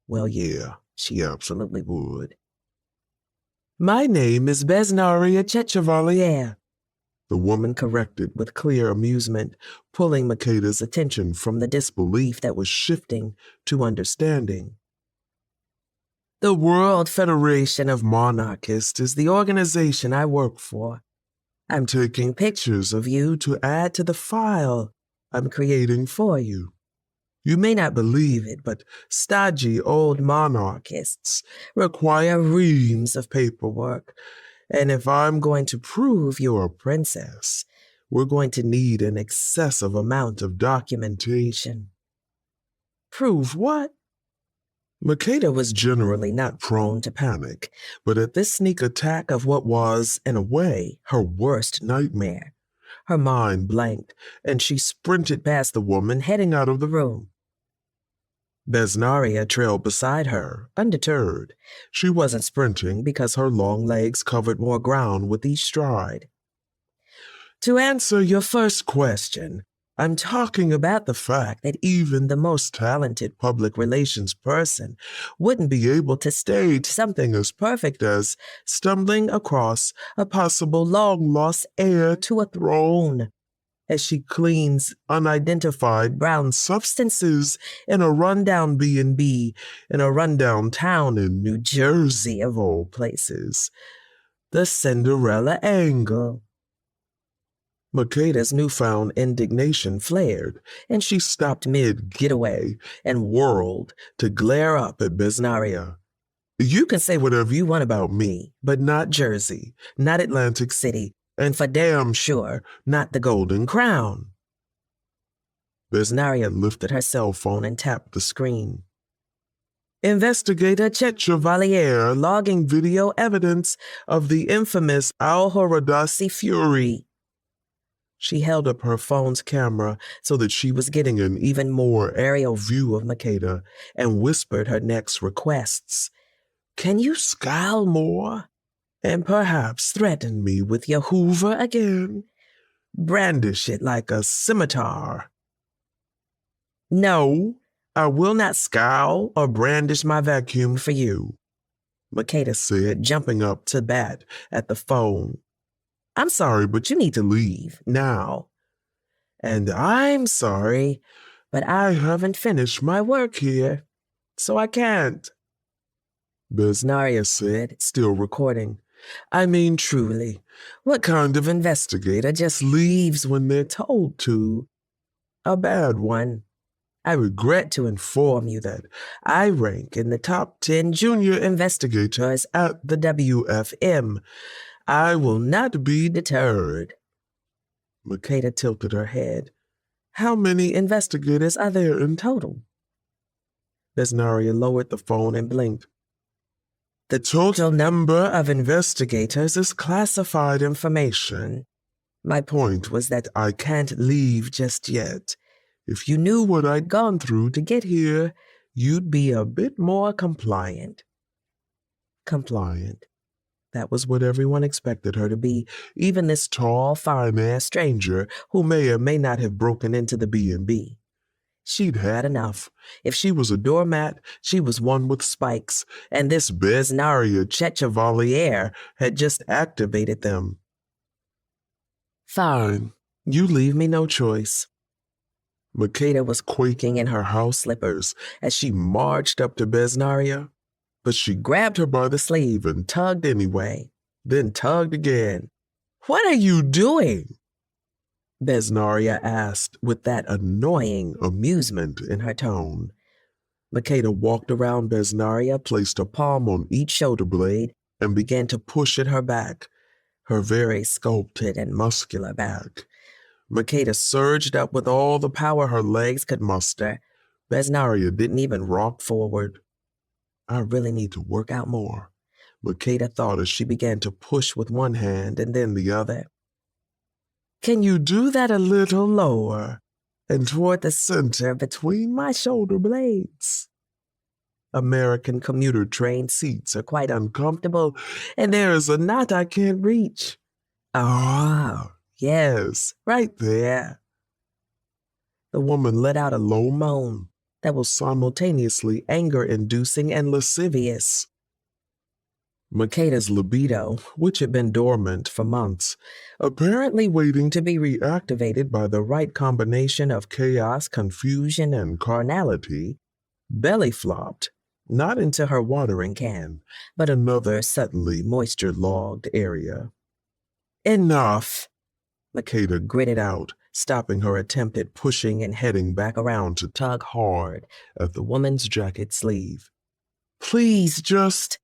Well, yeah, she absolutely would. My name is Besnaria Chechevalier, the woman corrected with clear amusement, pulling Makeda's attention from the disbelief that was shifting to understanding. The World Federation of Monarchists is the organization I work for. I'm taking pictures of you to add to the file I'm creating for you. You may not believe it, but stodgy old monarchists require reams of paperwork. And if I'm going to prove you're a princess, we're going to need an excessive amount of documentation. Prove what? Makeda was generally not prone to panic, but at this sneak attack of what was, in a way, her worst nightmare, her mind blanked, and she sprinted past the woman heading out of the room. Besnaria trailed beside her, undeterred. She wasn't sprinting because her long legs covered more ground with each stride. To answer your first question, I'm talking about the fact that even the most talented public relations person wouldn't be able to stage something as perfect as stumbling across a possible long-lost heir to a throne, as she cleans unidentified brown substances in a rundown B&B in a rundown town in New Jersey, of all places. The Cinderella angle. Makeda's newfound indignation flared, and she stopped mid-getaway and whirled to glare up at Besnaria. You can say whatever you want about me, but not Jersey, not Atlantic City, and for damn sure, not the Golden Crown. Besnaria lifted her cell phone and tapped the screen. Investigator Chechevalier logging video evidence of the infamous Al-Horadasi Fury. She held up her phone's camera so that she was getting an even more aerial view of Makeda and whispered her next requests. Can you scowl more? And perhaps threaten me with your Hoover again? Brandish it like a scimitar. No, I will not scowl or brandish my vacuum for you, Makeda said, jumping up to bat at the phone. I'm sorry, but you need to leave now. And I'm sorry, but I haven't finished my work here, so I can't. Besnaria said, still recording. I mean, truly, what kind of investigator just leaves when they're told to? A bad one. I regret to inform you that I rank in the top 10 junior investigators at the WFM. I will not be deterred. Makeda tilted her head. How many investigators are there in total? Besnaria lowered the phone and blinked. The total number of investigators is classified information. My point was that I can't leave just yet. If you knew what I'd gone through to get here, you'd be a bit more compliant. Compliant. That was what everyone expected her to be, even this tall, fine-ass stranger who may or may not have broken into the B&B. She'd had enough. If she was a doormat, she was one with spikes, and this Besnaria Chechevalier had just activated them. Fine, you leave me no choice. Makeda was quaking in her house slippers as she marched up to Besnaria, but she grabbed her by the sleeve and tugged anyway, then tugged again. What are you doing? Besnaria asked with that annoying amusement in her tone. Makeda walked around Besnaria, placed a palm on each shoulder blade, and began to push at her back, her very sculpted and muscular back. Makeda surged up with all the power her legs could muster. Besnaria didn't even rock forward. I really need to work out more. Makeda thought as she began to push with one hand and then the other. Can you do that a little lower and toward the center between my shoulder blades? American commuter train seats are quite uncomfortable, and there is a knot I can't reach. Ah, yes, right there. The woman let out a low moan that was simultaneously anger-inducing and lascivious. Makeda's libido, which had been dormant for months, apparently waiting to be reactivated by the right combination of chaos, confusion, and carnality, belly flopped, not into her watering can, but another suddenly moisture-logged area. Enough! Makeda gritted out, stopping her attempt at pushing and heading back around to tug hard at the woman's jacket sleeve. Please just...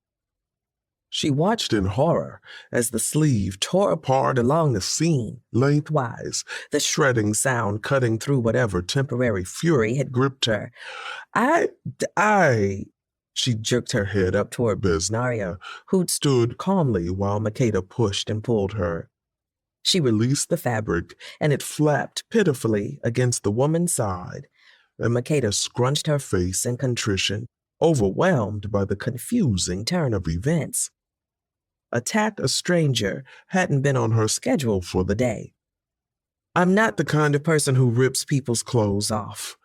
She watched in horror as the sleeve tore apart along the seam, lengthwise, the shredding sound cutting through whatever temporary fury had gripped her. She jerked her head up toward Besnaria, who'd stood calmly while Makeda pushed and pulled her. She released the fabric, and it flapped pitifully against the woman's side, and Makeda scrunched her face in contrition, overwhelmed by the confusing turn of events. Attack a stranger hadn't been on her schedule for the day. I'm not the kind of person who rips people's clothes off.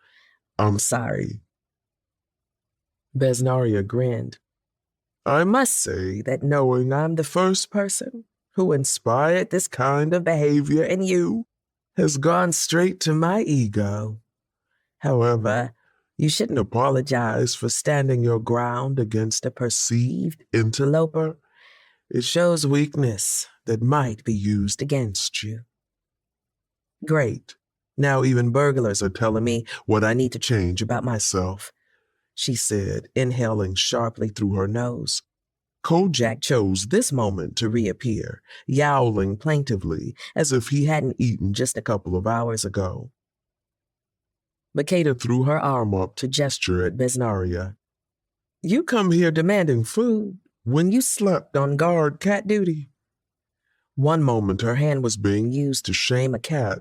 I'm sorry. Besnaria grinned. I must say that knowing I'm the first person who inspired this kind of behavior in you has gone straight to my ego. However, you shouldn't apologize for standing your ground against a perceived interloper. It shows weakness that might be used against you. Great. Now even burglars are telling me what I need to change about myself, she said, inhaling sharply through her nose. Kojak chose this moment to reappear, yowling plaintively as if he hadn't eaten just a couple of hours ago. Makeda threw her arm up to gesture at Besnaria. You come here demanding food when you slept on guard cat duty. One moment her hand was being used to shame a cat.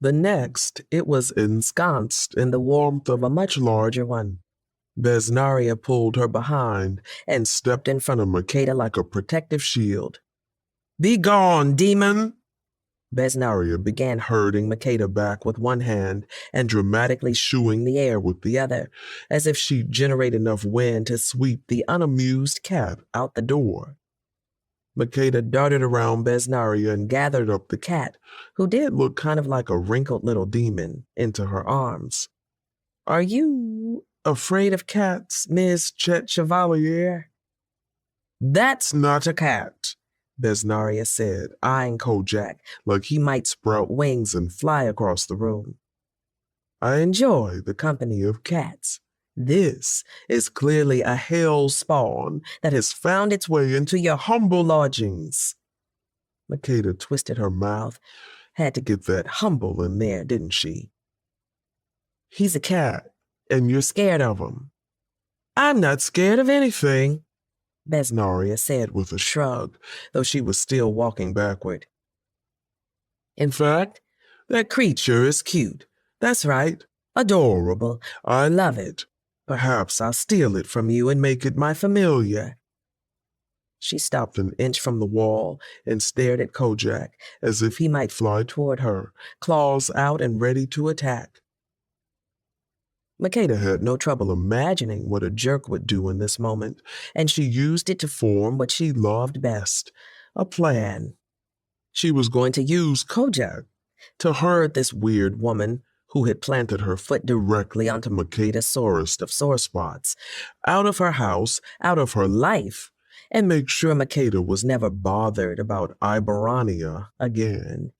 The next, it was ensconced in the warmth of a much larger one. Besnaria pulled her behind and stepped in front of Makeda like a protective shield. Be gone, demon! Besnaria began herding Makeda back with one hand and dramatically shooing the air with the other, as if she'd generate enough wind to sweep the unamused cat out the door. Makeda darted around Besnaria and gathered up the cat, who did look kind of like a wrinkled little demon, into her arms. Are you afraid of cats, Miss Chet Chevalier? That's not a cat, Besnaria said, eyeing Kojak like he might sprout wings and fly across the room. I enjoy the company of cats. This is clearly a hell spawn that has found its way into your humble lodgings. Makeda twisted her mouth. Had to get that humble in there, didn't she? He's a cat, and you're scared of him. I'm not scared of anything, Besnaria said with a shrug, though she was still walking backward. In fact, that creature is cute. That's right, adorable. I love it. Perhaps I'll steal it from you and make it my familiar. She stopped an inch from the wall and stared at Kojak as if he might fly toward her, claws out and ready to attack. Makeda had no trouble imagining what a jerk would do in this moment, and she used it to form what she loved best, a plan. She was going to use Kojak to herd this weird woman who had planted her foot directly onto Makeda's sorest of sore spots, out of her house, out of her life, and make sure Makeda was never bothered about Iberania again.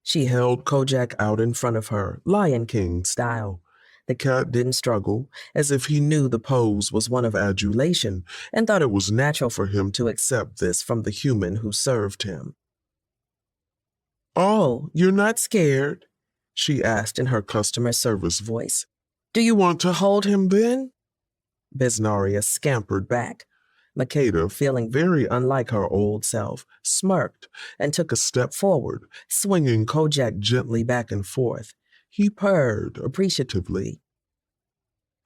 She held Kojak out in front of her, Lion King style. The cat didn't struggle, as if he knew the pose was one of adulation and thought it was natural for him to accept this from the human who served him. Oh, you're not scared? She asked in her customer service voice. Do you want to hold him then? Besnaria scampered back. Makeda, feeling very unlike her old self, smirked and took a step forward, swinging Kojak gently back and forth. He purred appreciatively.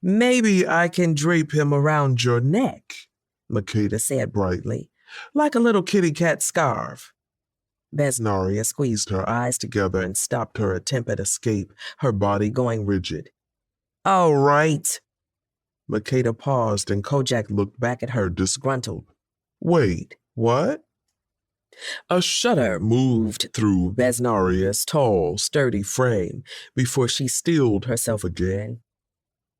"Maybe I can drape him around your neck," Makeda said brightly, "like a little kitty cat scarf." Besnaria squeezed her eyes together and stopped her attempt at escape, her body going rigid. "All right." Makeda paused and Kojak looked back at her disgruntled. "Wait, what?" A shudder moved through Besnaria's tall, sturdy frame before she steeled herself again.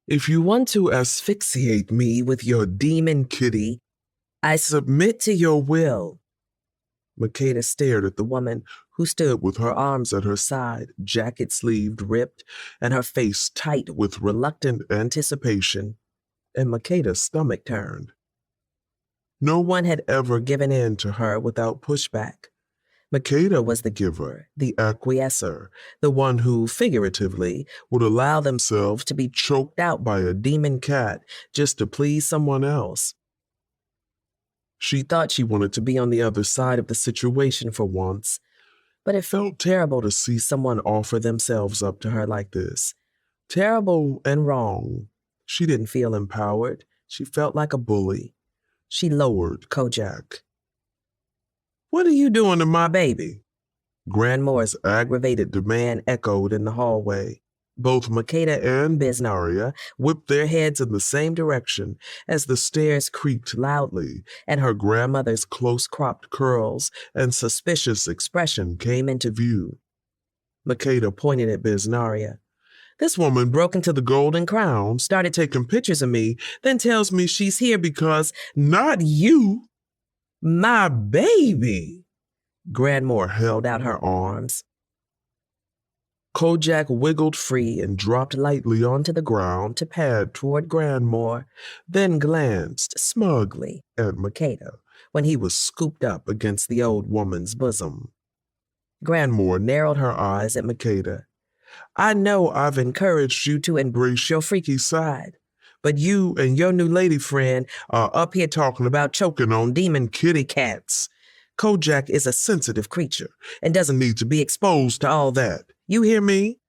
"If you want to asphyxiate me with your demon kitty, I submit to your will." Makeda stared at the woman who stood with her arms at her side, jacket sleeved ripped, and her face tight with reluctant anticipation, and Makeda's stomach turned. No one had ever given in to her without pushback. Makeda was the giver, the acquiescer, the one who, figuratively, would allow themselves to be choked out by a demon cat just to please someone else. She thought she wanted to be on the other side of the situation for once, but it felt terrible to see someone offer themselves up to her like this. Terrible and wrong. She didn't feel empowered. She felt like a bully. She lowered Kojak. "What are you doing to my baby?" Grandmore's aggravated demand echoed in the hallway. Both Makeda and Besnaria whipped their heads in the same direction as the stairs creaked loudly and her grandmother's close-cropped curls and suspicious expression came into view. Makeda pointed at Besnaria. "This woman broke into the Golden Crown, started taking pictures of me, then tells me she's here because, not you, my baby." Grandmore held out her arms. Kojak wiggled free and dropped lightly onto the ground to pad toward Grandmore, then glanced smugly at Makeda when he was scooped up against the old woman's bosom. Grandmore narrowed her eyes at Makeda. "I know I've encouraged you to embrace your freaky side, but you and your new lady friend are up here talking about choking on demon kitty cats. Kojak is a sensitive creature and doesn't need to be exposed to all that. You hear me?"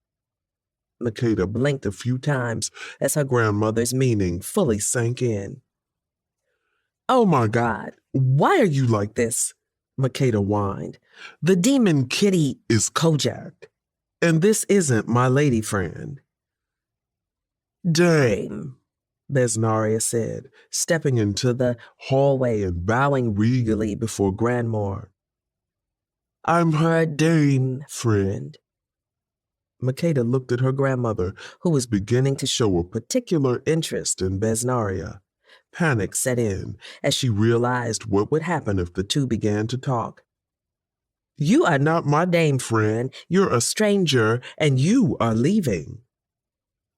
Makeda blinked a few times as her grandmother's meaning fully sank in. "Oh my God, why are you like this?" Makeda whined. "The demon kitty is Kojak, and this isn't my lady friend." "Dame," Besnaria said, stepping into the hallway and bowing regally before Grandmore. "I'm her dame friend." Makeda looked at her grandmother, who was beginning to show a particular interest in Besnaria. Panic set in as she realized what would happen if the two began to talk. "You are not my dame friend, you're a stranger, and you are leaving."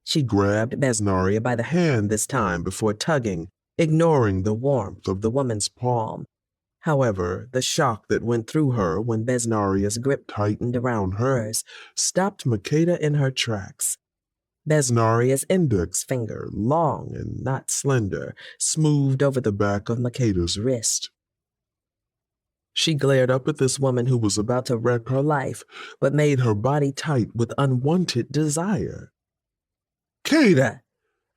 She grabbed Besnaria by the hand this time before tugging, ignoring the warmth of the woman's palm. However, the shock that went through her when Besnaria's grip tightened around hers stopped Makeda in her tracks. Besnaria's index finger, long and not slender, smoothed over the back of Makeda's wrist. She glared up at this woman who was about to wreck her life, but made her body tight with unwanted desire. "Keda,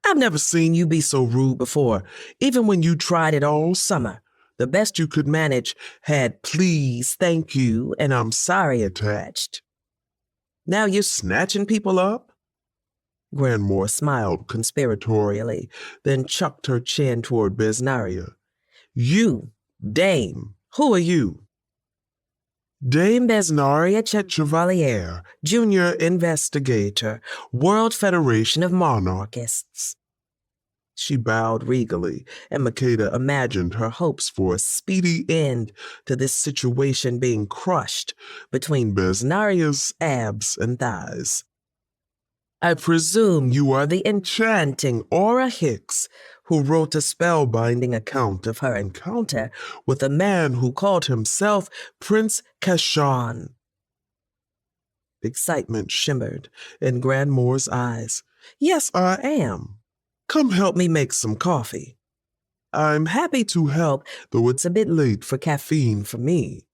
I've never seen you be so rude before, even when you tried it all summer. The best you could manage had please, thank you, and I'm sorry attached. Now you're snatching people up?" Grandmore smiled conspiratorially, then chucked her chin toward Besnaria. "You, dame, who are you?" "Dame Besnaria Chevalier, Junior Investigator, World Federation of Monarchists." She bowed regally, and Makeda imagined her hopes for a speedy end to this situation being crushed between Besnaria's abs and thighs. "I presume you are the enchanting Aura Hicks who wrote a spellbinding account of her encounter with a man who called himself Prince Kashan." Excitement shimmered in Grandmore's eyes. "Yes, I am. Come help me make some coffee." I'm happy to help, though it's a bit late for caffeine for me.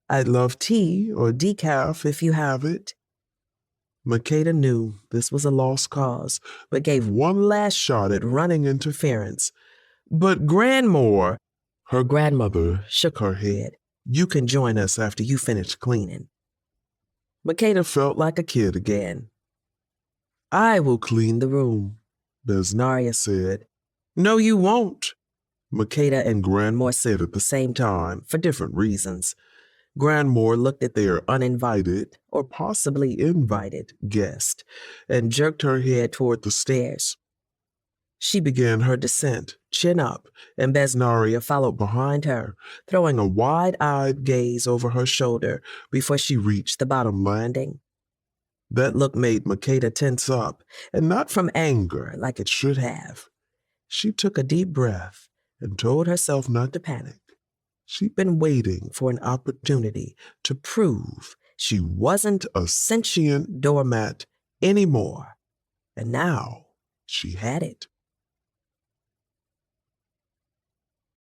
I'd love tea or decaf if you have it. Makeda knew this was a lost cause, but gave one last shot at running interference. But Grandmore, her grandmother, shook her head. You can join us after you finish cleaning. Makeda felt like a kid again. I will clean the room, Besnaria said. No, you won't, Makeda and Grandmore said at the same time, for different reasons. Grandmore looked at their uninvited, or possibly invited, guest, and jerked her head toward the stairs. She began her descent, chin up, and Besnaria followed behind her, throwing a wide-eyed gaze over her shoulder before she reached the bottom landing. That look made Makeda tense up, and not from anger like it should have. She took a deep breath and told herself not to panic. She'd been waiting for an opportunity to prove she wasn't a sentient doormat anymore, and now she had it.